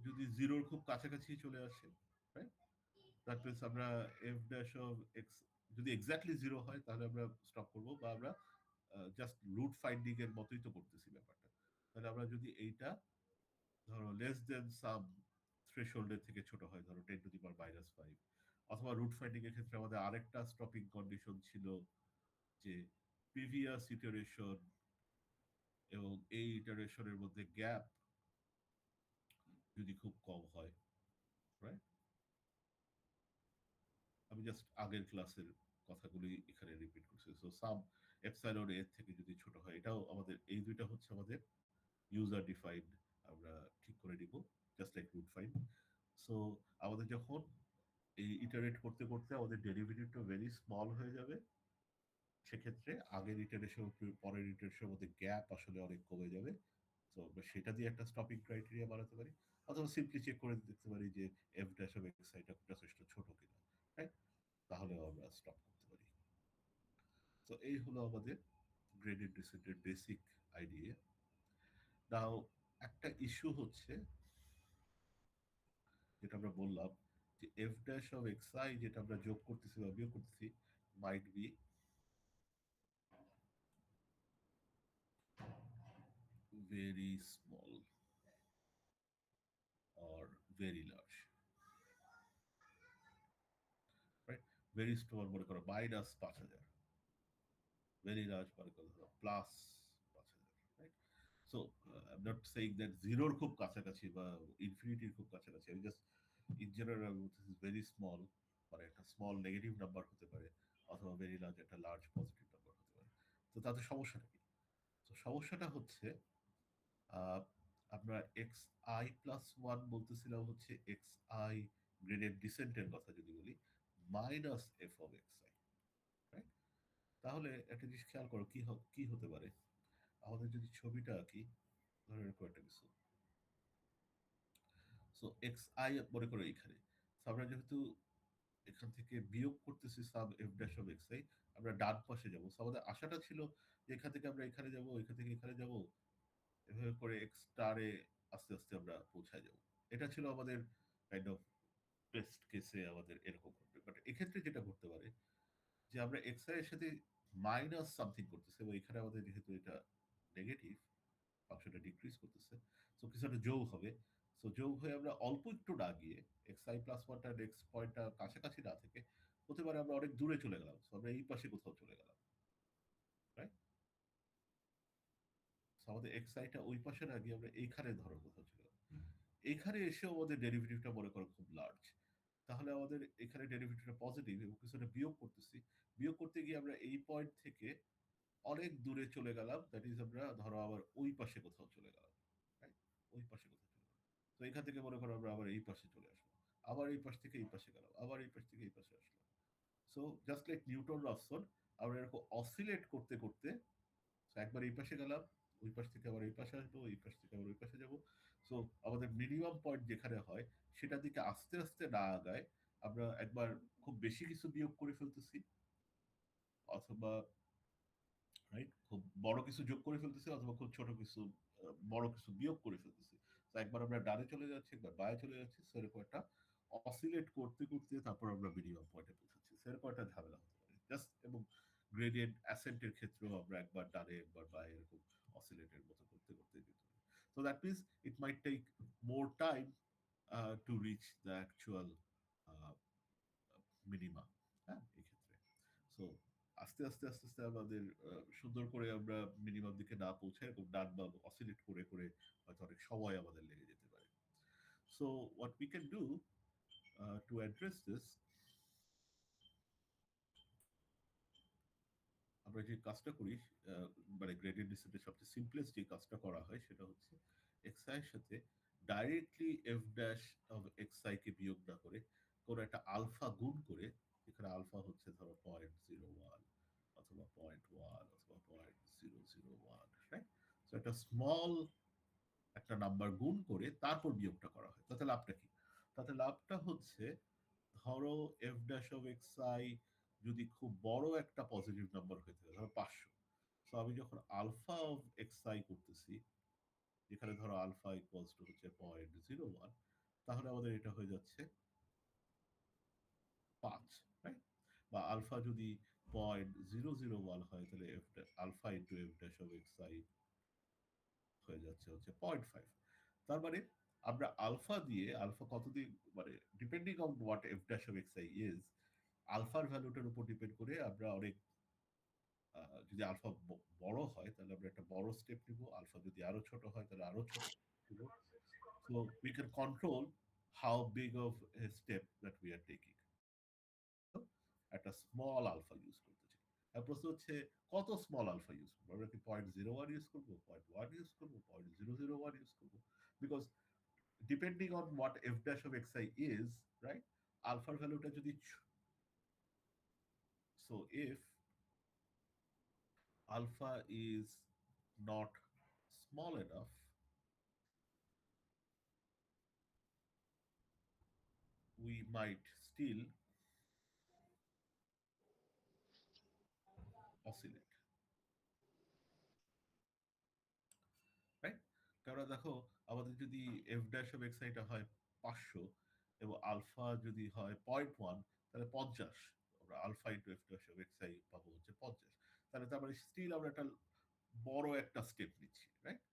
যদি 0-র খুব কাছাকাছি চলে আসে, রাইট? দ্যাট মিনস আমরা এফ ড্যাশ অফ এক্স যদি এক্স্যাক্টলি 0 হয় তাহলে আমরা স্টপ করব, বা আমরা জাস্ট রুট ফাইন্ডিং এর মতোই তো করতেছি ব্যাপারটা। তাহলে আমরা যদি এইটা ধরো লেস দেন সাম থ্রেশহোল্ডের থেকে ছোট হয়, ধরো 10⁻⁻5, অথবা রুট ফাইন্ডিং এর ক্ষেত্রে আমাদের আরেকটা স্টপিং কন্ডিশন ছিল যে প্রিভিয়াস ইটারেশন এবং এই ইটারেশনের মধ্যে গ্যাপ যদি খুব কম হয়, রাইট? আমি জাস্ট আগের ক্লাসের কথাগুলি এখানে রিপিট করছি। সো সাম এপসাইলন এর থেকে যদি ছোট হয়, এটাও আমাদের এই দুইটা হচ্ছে আমাদের ইউজার ডিফাইন্ড, আমরা ঠিক করে নিব just like root find. So আমাদের যখন এই ইটারেট করতে করতে আমাদের ডেরিভেটিভটা ভেরি স্মল হয়ে যাবে, সেক্ষেত্রে আগের ইটারেশন পরের ইটারেশনের মধ্যে গ্যাপ আসলে অনেক কমে যাবে। তো আমরা সেটা দিয়ে একটা স্টপিং ক্রাইটেরিয়া বানাতে পারি, অথবা সিম্পলি চেক করে দেখতে পারি যে এফ ড্যাশ অফ এক্স আইটা যথেষ্ট ছোট কিনা, রাইট? তাহলেও আমরা স্টপ করতে পারি। তো এই হলো আমাদের গ্রেডেড ডিসেন্টের বেসিক আইডিয়া। নাও একটা ইস্যু হচ্ছে যেটা আমরা বললাম যে F dash of x I যেটা আমরা যোগ করতেছি বা বিয়োগ করতেছি might be very small or very large, right? Very small মনে করো মাইনাস 5,000, very large মনে করো ধরো plus 5,000, right? So I'm not saying that জিরোর খুব কাছাকাছি বা ইনফিনিটির খুব কাছাকাছি, আমি just in general this is very small, মানে একটা স্মল নেগেটিভ নাম্বার হতে পারে, অথবা ভেরি লার্জ একটা লার্জ পজিটিভ নাম্বার হতে পারে। তো তাতে সমস্যাটা কি? তো সমস্যাটা হচ্ছে আহ, আমরা এক্স আই প্লাস 1 বলতেছিলাম হচ্ছে এক্স আই গ্রেডেড ডিসেন্টের কথা যদি বলি minus F of x I, right? তাহলে একটা জিনিস খেয়াল করো কি হতে পারে। আমাদের যদি ছবিটা আঁকি, ধরো এরকম একটা কিছু, সো এক্স আই মনে করো এখানে। So আমরা যেহেতু এখান থেকে বিয়োগ করতেছি sub F dash of x I, আমরা ডান পাশে যাবো। So আমাদের আশাটা ছিল যে এখান থেকে আমরা এখানে যাব, এখান থেকে এখানে যাব, এভাবে করে এক্স স্টারে আস্তে আস্তে আমরা পৌঁছায় যাব। এটা ছিল আমাদের কাইন্ড অফ বেস্ট কেসে আমাদের এরকম ঘটবে। বাট এক্ষেত্রে যেটা ঘটতে পারে যে আমরা এক্স এর সাথে মাইনাস সামথিং করতেছে, এবং এখানে আমাদের যেহেতু এটা নেগেটিভ, ফাংশনটা ডিক্রিজ করতেছে, সো কিছু একটা যোগ হবে। সো যোগ হয়ে আমরা অল্প একটু না গিয়ে এক্স আই প্লাস ওয়ানটা নেক্সট পয়েন্টটা কাছাকাছি না থেকে হতে পারে আমরা অনেক দূরে চলে গেলাম, সো আমরা এই পাশে কোথাও চলে গেলাম, রাইট? আমাদের এক্সাইটা ওই পাশে না গিয়ে আমরা এইখানে ধরো কোথাও চলে গেলাম। এইখানে এসেও আমাদের ডেরিভেটিভটা মনে করো খুব লার্জ, তাহলে আমাদের এখানে ডেরিভেটিভটা পজিটিভ এবং কিছুটা বিয়োগ করতেছি। বিয়োগ করতে গিয়ে আমরা এই পয়েন্ট থেকে অনেক দূরে চলে গেলাম, দ্যাট ইজ আমরা ধরো আবার ওই পাশে কোথাও চলে গেলাম, রাইট? ওই পাশে কোথাও চলে গেলাম। তো এখান থেকে মনে করো আমরা আবার এই পাশে চলে আসলাম, আবার এই পাশ থেকে এই পাশে গেলাম, আবার এই পাশ থেকে এই পাশে আসলাম। সো জাস্ট লাইক নিউটন রফসন, আমরা এরকম অসিলেট করতে করতে একবার এই পাশে গেলাম, ওই পাশ থেকে আবার এই পাশে আসবো, এই পাশ থেকে আবার ওই পাশে যাবো। সো আমাদের মিনিমাম পয়েন্ট যেখানে হয় সেটার দিকে আস্তে আস্তে না আগায় আমরা একবার খুব বেশি কিছু বিয়োগ করে ফেলতেছি, অথবা রাইট খুব বড় কিছু যোগ করে ফেলতেছি, অথবা খুব ছোট কিছু বড় কিছু বিয়োগ করে ফেলতেছি। তো একবার আমরা ডানে চলে যাচ্ছি, একবার বায়ে চলে যাচ্ছি, সেরকম একটা অসিলেট করতে করতে তারপর আমরা মিনিমাম পয়েন্টে পৌঁছাচ্ছি, সেরকম একটা ঝামেলা হতে পারে জাস্ট। এবং গ্রেডিয়েন্ট অ্যাসেন্টের ক্ষেত্রেও আমরা একবার ডানে একবার বায়ে এরকম অসিলেটের মতো করতে করতে যেতে পারি। So that means it might take more time to reach the actual uh, minima, হ্যাঁ এই ক্ষেত্রে। সো আস্তে আস্তে আস্তে আস্তে আমাদের সুন্দর করে আমরা মিনিমাম দিকে না পৌঁছায় এবং ডান বাম অসিলেট করে করে হয়তো অনেক সময় আমাদের লেগে যেতে পারে। So what we can do to address this, আমরা যে কাজটা করি, মানে গ্রেডিয়েন্ট ডিসেন্টের সবচেয়ে সিম্পলেস্ট যে কাজটা করা হয় সেটা হচ্ছে এক্স এর সাথে directly F dash of x I কে বিয়োগ না করে কোনো একটা আলফা গুণ করে, এখানে আলফা হচ্ছে ধরো 0.01 অথবা 0.1 অথবা 0.001, রাইট? সো একটা স্মল একটা নাম্বার গুণ করে তারপর বিয়োগটা করা হয়। তাতে লাভটা কি? তাতে লাভটা হচ্ছে ধরো F dash of x I যদি খুব বড় একটা পজিটিভ নাম্বার হয়ে থাকে, ধরো 500, তো আমি যখন আলফা অফ এক্স আই করতেছি, যেখানে ধরো আলফা ইকুয়ালস টু হচ্ছে 0.01, তাহলে আমাদের এটা হয়ে যাচ্ছে 5, রাইট? বা আলফা যদি 0.001 হয়, তাহলে f alpha into f dash of x i হয়ে যাচ্ছে হচ্ছে 0.5। তার মানে আমরা আলফা দিয়ে আলফা কতদিন, মানে depending on what F dash of x I is, আলফার ভ্যালুটার উপর ডিপেন্ড করে আমরা অনেক যদি আলফা বড় হয় তাহলে আমরা একটা বড় স্টেপ নিব, আলফা যদি আরো ছোট হয় তাহলে আরো ছোট নিব। So we can control how big of A step that we are taking. একটা স্মল আলফা ইউজ করতে চাই। আর প্রশ্ন হচ্ছে কত স্মল আলফা ইউজ করবো? আমরা কি 0.01 ইউজ করবো, 0.1 ইউজ করবো, 0.001 ইউজ করবো? Because depending on what F dash of x I is, right, আলফার ভ্যালুটা যদি so if alpha is not small enough, we might still oscillate, right? কারণ দেখো আমাদের যদি এফ ড্যাশ অফ এক্স আইটা হয় 500 এবং আলফা যদি হয় 0.1, তাহলে 50, আমরা alpha into f dash of x i পাবো হচ্ছে 50। তাহলে তারপরে স্টিল আমরা একটা বড় একটা স্টেপ নিচ্ছি, রাইট?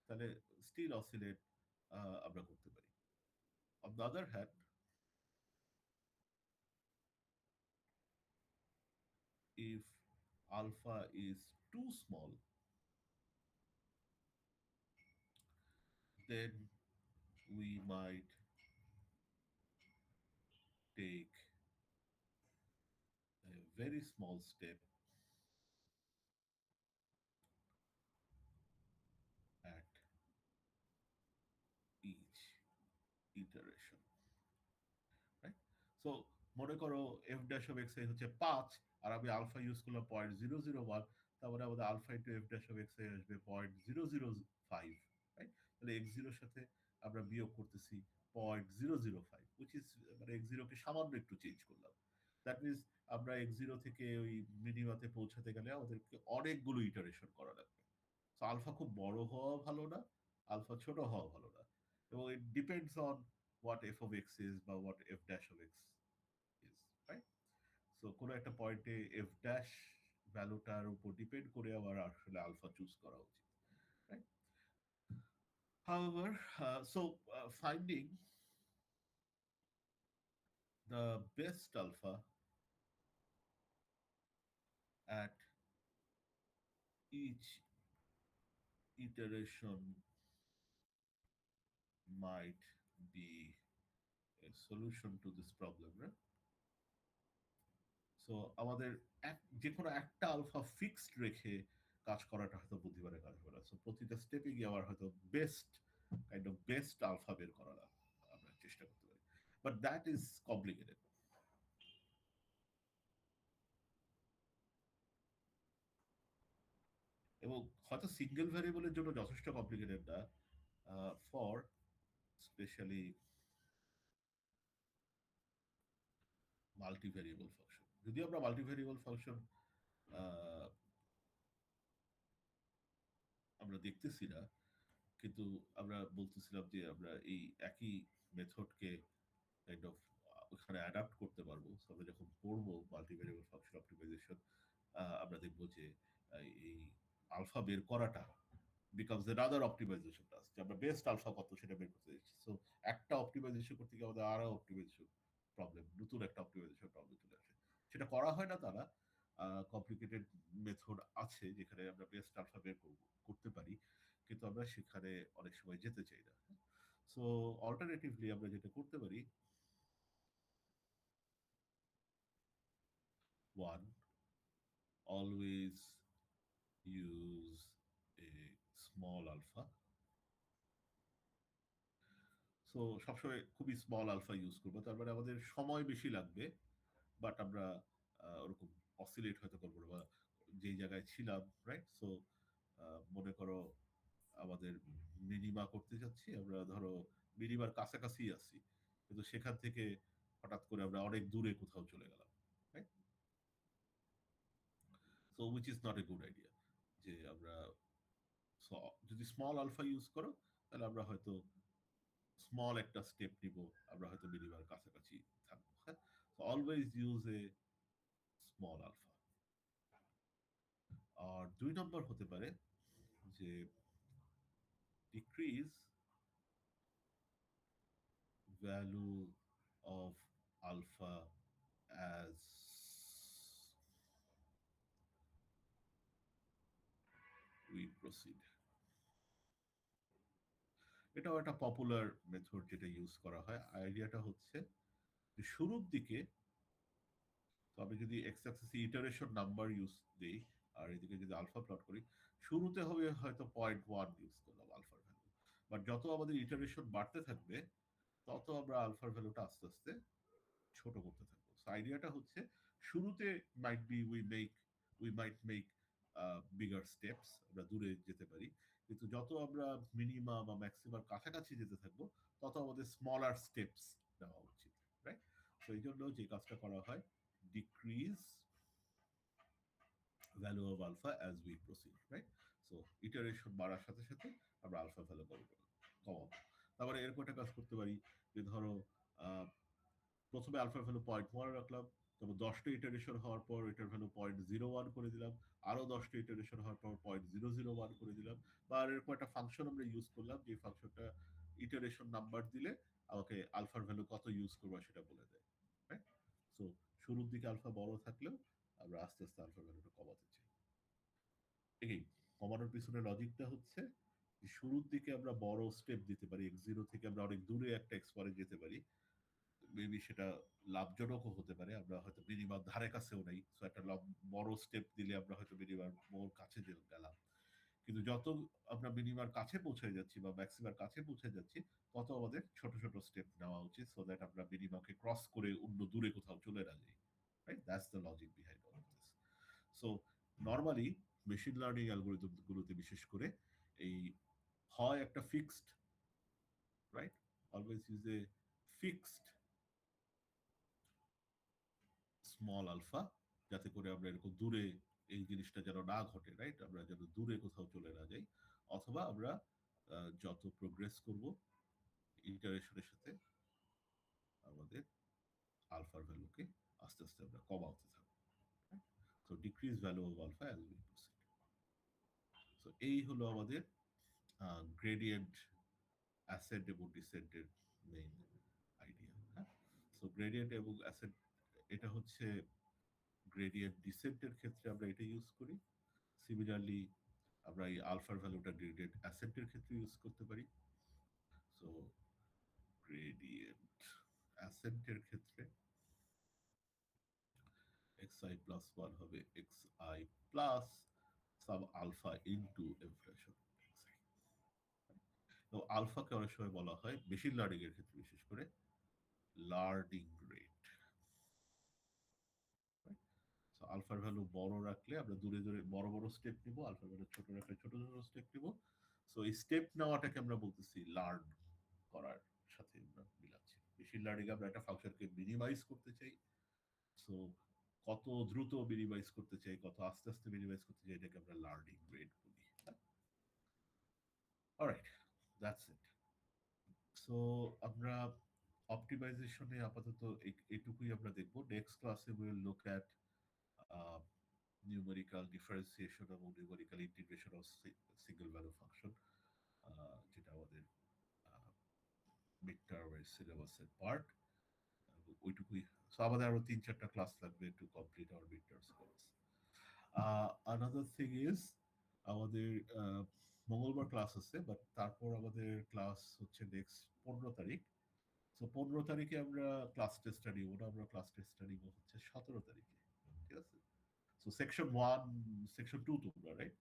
তাহলে স্টিল অসিলেট আমরা করতে পারি। On the other hand, if alpha is too small, then we might take a very small step at each iteration, right? So মনে করো F dash of x I হচ্ছে 5 আর আমি alpha use করলাম 0.001, তারপরে আমাদের alpha into f dash of x i আসবে 0.005, right? তাহলে x জিরোর সাথে আমরা বিয়োগ করতেছি 0.005, উইচ ইজ মানে এক্স জিরোকে সামান্য একটু চেঞ্জ করলাম। দ্যাট মিনস আমরা এক্স জিরো থেকে ওই মিনিমাতে পৌঁছাতে গেলে আমাদেরকে অনেকগুলো ইটারেশন করা লাগবে। তো আলফা খুব বড় হওয়া ভালো না, আলফা ছোট হওয়া ভালো না, এবং it depends on what F of X is বা what F dash of X is, right? So কোনো একটা পয়েন্টে এফ ড্যাশ ভ্যালুটার উপর ডিপেন্ড করে আবার আসলে আলফা চুজ করা উচিত, right? However, finding the best alpha at each iteration might be a solution to this problem, right? So আমাদের যে কোনো একটা আলফা ফিক্সড রেখে কাজ করাটা হয়তো বুদ্ধিমানের কাজ হবে না। সো প্রতিটা স্টেপে গিয়ে আবার হয়তো বেস্ট আলফা বের করার আমরা চেষ্টা করতে পারি, বাট দ্যাট ইজ কমপ্লিকেটেড। এবং হয়তো সিঙ্গেল ভ্যারিয়েবলের জন্য যথেষ্ট কমপ্লিকেটেড না, ফর স্পেশালি মাল্টিভ্যারিয়েবল ফাংশন। যদি আমরা মাল্টিভ্যারিয়েবল ফাংশন আমরা দেখতেছি না, কিন্তু আমরা বলতেছিলাম যে আমরা এই একই মেথডকে কাইন্ড অফ ওখানে অ্যাডাপ্ট করতে পারবো। So আমরা যখন পড়বো মাল্টিভ্যারিয়েবল ফাংশন অপটিমাইজেশন, আমরা দেখবো যে এই আলফা বের করাটা বিকামস another অপটিমাইজেশন টাস্ক, যে আমরা বেস্ট আলফা কত সেটা বের করতে যাচ্ছি। সো একটা অপটিমাইজেশন করতে গিয়ে আমাদের আরো অপটিমাইজেশন প্রবলেম, নতুন একটা অপটিমাইজেশন প্রবলেম চলে আসে। সেটা করা হয় না তারা, কমপ্লিকেটেড মেথড আছে যেখানে আমরা বেস্ট আলফা বের করতে পারি, কিন্তু আমরা সেখানে অনেক সময় যেতে চাই না। সো অল্টারনেটিভলি আমরা যেটা করতে পারি, one, always use a small alpha. So সবসময় খুবই স্মল আলফা ইউজ করবো, তার মানে আমাদের সময় বেশি লাগবে, বাট আমরা ওরকম অসিলেট হয়তো করবো না, বা যেই জায়গায় ছিলাম, রাইট? সো মনে করো আমাদের মিনিমা করতে যাচ্ছি, আমরা ধরো মিনিমার কাছাকাছি আছি, কিন্তু সেখান থেকে হঠাৎ করে আমরা অনেক দূরে কোথাও চলে গেলাম, right? So which is not a good idea যে আমরা, সো যদি স্মল আলফা ইউজ করো তাহলে আমরা হয়তো স্মল একটা স্টেপ নিব, আমরা হয়তো মিনিমার কাছাকাছি থাকবো। হ্যাঁ, always use a small alpha. আর 2 নম্বর হতে পারে যে decrease value of alpha as we proceed. এটাও একটা পপুলার মেথড যেটা ইউজ করা হয়। আইডিয়াটা হচ্ছে যে শুরুর দিকে, তো আমি যদি এক্স অ্যাক্সিসে ইটারেশন নাম্বার ইউজ দিই আর এদিকে যদি আলফা প্লট করি, শুরুতে হবে হয়তো 0.1 ইউজ করলাম আলফার ভ্যালু, বাট যত আমাদের ইটারেশন বাড়তে থাকবে তত আমরা আলফার ভ্যালুটা আস্তে আস্তে ছোট করতে থাকবো। সো আইডিয়াটা হচ্ছে শুরুতে might be we might make bigger steps, আমরা দূরে যেতে পারি, কিন্তু যত আমরা মিনিমা বা ম্যাক্সিমার কাছাকাছি যেতে থাকবো তত আমাদের স্মলার স্টেপস নেওয়া উচিত, রাইট? তো এই জন্য যে কাজটা করা হয়, decrease value of alpha as we proceed, right? So iteration বাড়ার সাথে সাথে আমরা আলফা ভ্যালু কমাবো। তারপরে এরকম একটা কাজ করতে পারি যে ধরো প্রথমে আলফার ভ্যালু 0.1 রাখলাম, তারপর 10টা ইটারেশন হওয়ার পর এটার ভ্যালু 0.01 করে দিলাম, আরো 10টা ইটারেশন হওয়ার পর 0.001 করে দিলাম, বা এরকম একটা ফাংশন আমরা ইউজ করলাম যে ফাংশনটা ইটারেশন নাম্বার দিলে আমাকে আলফার ভ্যালু কত ইউজ করবো সেটা বলে দেয়, রাইট? সো শুরুর দিকে আলফা বড় থাকলেও আমরা আস্তে আস্তে আলফার ভ্যালুটা কমাতে চাই। এই কমানোর পিছনে লজিকটা হচ্ছে যে শুরুর দিকে আমরা বড় স্টেপ দিতে পারি, x0 থেকে আমরা অনেক দূরে একটা এক্স পরে যেতে পারি, মেবি সেটা লাভজনকও হতে পারে, আমরা হয়তো মিনিমাম ধারে কাছেও নাই, সো একটা বড় স্টেপ দিলে আমরা হয়তো মিনিমাম মোর কাছে গেলাম, কিন্তু যত আমরা মিনিমার কাছে পৌঁছে যাচ্ছি বা ম্যাক্সিমার কাছে পৌঁছে যাচ্ছি তত আমাদের ছোট ছোট স্টেপ নেওয়া উচিত, সো দ্যাট আমরা মিনিমাকে ক্রস করে অন্য দূরে কোথাও চলে না যাই, right? That's the logic behind all of this. So normally machine learning algorithm গুলোতে বিশেষ করে এই হয় একটা fixed, right, always use a fixed small alpha, যাতে করে আমরা এরকম দূরে এই জিনিসটা যেন না ঘটে, রাইট? আমরা যেন দূরে কোথাও চলে না যাই, অথবা আমরা যত প্রোগ্রেস করব ইটারেশনের সাথে আমাদের আলফার ভ্যালুকে আস্তে আস্তে আমরা কমাতে থাকবো। তো decrease value of alpha as we proceed. তো এই হলো আমাদের গ্রেডিয়েন্ট অ্যাসেন্ড এবং ডিসেন্টের মেইন আইডিয়া। হ্যাঁ, সো গ্রেডিয়েন্ট এবং অ্যাসেন্ড, এটা হচ্ছে গ্রেডিয়েন্ট ডিসেন্টের ক্ষেত্রে আমরা এটা ইউজ করি। সিমিলারলি আমরা এই আলফার ভ্যালুটা গ্রেডিয়েন্ট অ্যাসেন্টের ক্ষেত্রে ইউজ করতে পারি। সো গ্রেডিয়েন্ট অ্যাসেন্টের ক্ষেত্রে xi প্লাস 1 হবে xi plus sub alpha into inflation xi। তো আলফাকে অনেক সময় বলা হয় মেশিন লার্নিং এর ক্ষেত্রে বিশেষ করে লার্নিং রেট। সো আলফার ভ্যালু বড় রাখলে আমরা দূরে দূরে বড় বড় স্টেপ নিব, আলফার ভ্যালু ছোট রাখলে ছোট ছোট স্টেপ নিব। সো এই স্টেপ নেওয়াটাকে আমরা বলতেছি লার্ন করার সাথে আমরা মিলাচ্ছি। মেশিন লার্নিং আমরা একটা ফাংশনকে মিনিমাইজ করতে চাই। সো কত দ্রুত মিনিমাইজ করতে চাই, কত আস্তে আস্তে মিনিমাইজ করতে চাই, এটাকে আমরা লার্নিং রেট বলি। Alright, that's it. সো আমরা অপটিমাইজেশনে আপাতত এইটুকুই আমরা দেখব। নেক্সট ক্লাসে will look at numerical differentiation এবং numerical integration of single value function, যেটা আমাদের মিড টার্মের সিলেবাসের পার্ট। ওইটুকুই। সো আমাদের আরো 3-4টা ক্লাস লাগবে to complete our mid term syllabus. Another thing is আমাদের মঙ্গলবার ক্লাস আছে, বাট তারপর আমাদের ক্লাস হচ্ছে নেক্সট 15 তারিখ। সো 15 তারিখে আমরা ক্লাস টেস্টটা নিব না, আমরা ক্লাস টেস্টটা নিব হচ্ছে 17 তারিখে। ঠিক আছে? সো সেকশন 1 সেকশন 2 তোমরা রাইট,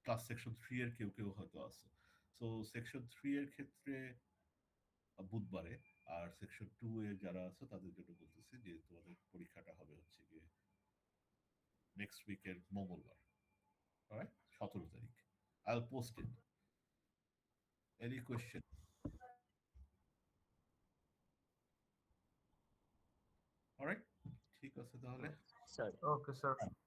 ক্লাস সেকশন 3 এর কেউ কেউ হয়তো আছে। সো সেকশন 3 এর ক্ষেত্রে বুধবারে, আর সেকশন 2 এ যারা আছে তাদের জন্য বলতেছি যে তোমাদের পরীক্ষাটা হবে হচ্ছে গিয়ে নেক্সট উইকের মঙ্গলবার। অলরাইট, 17 তারিখ। I'll post it. Any question? Alright, ঠিক আছে তাহলে। Sir Okay, sir.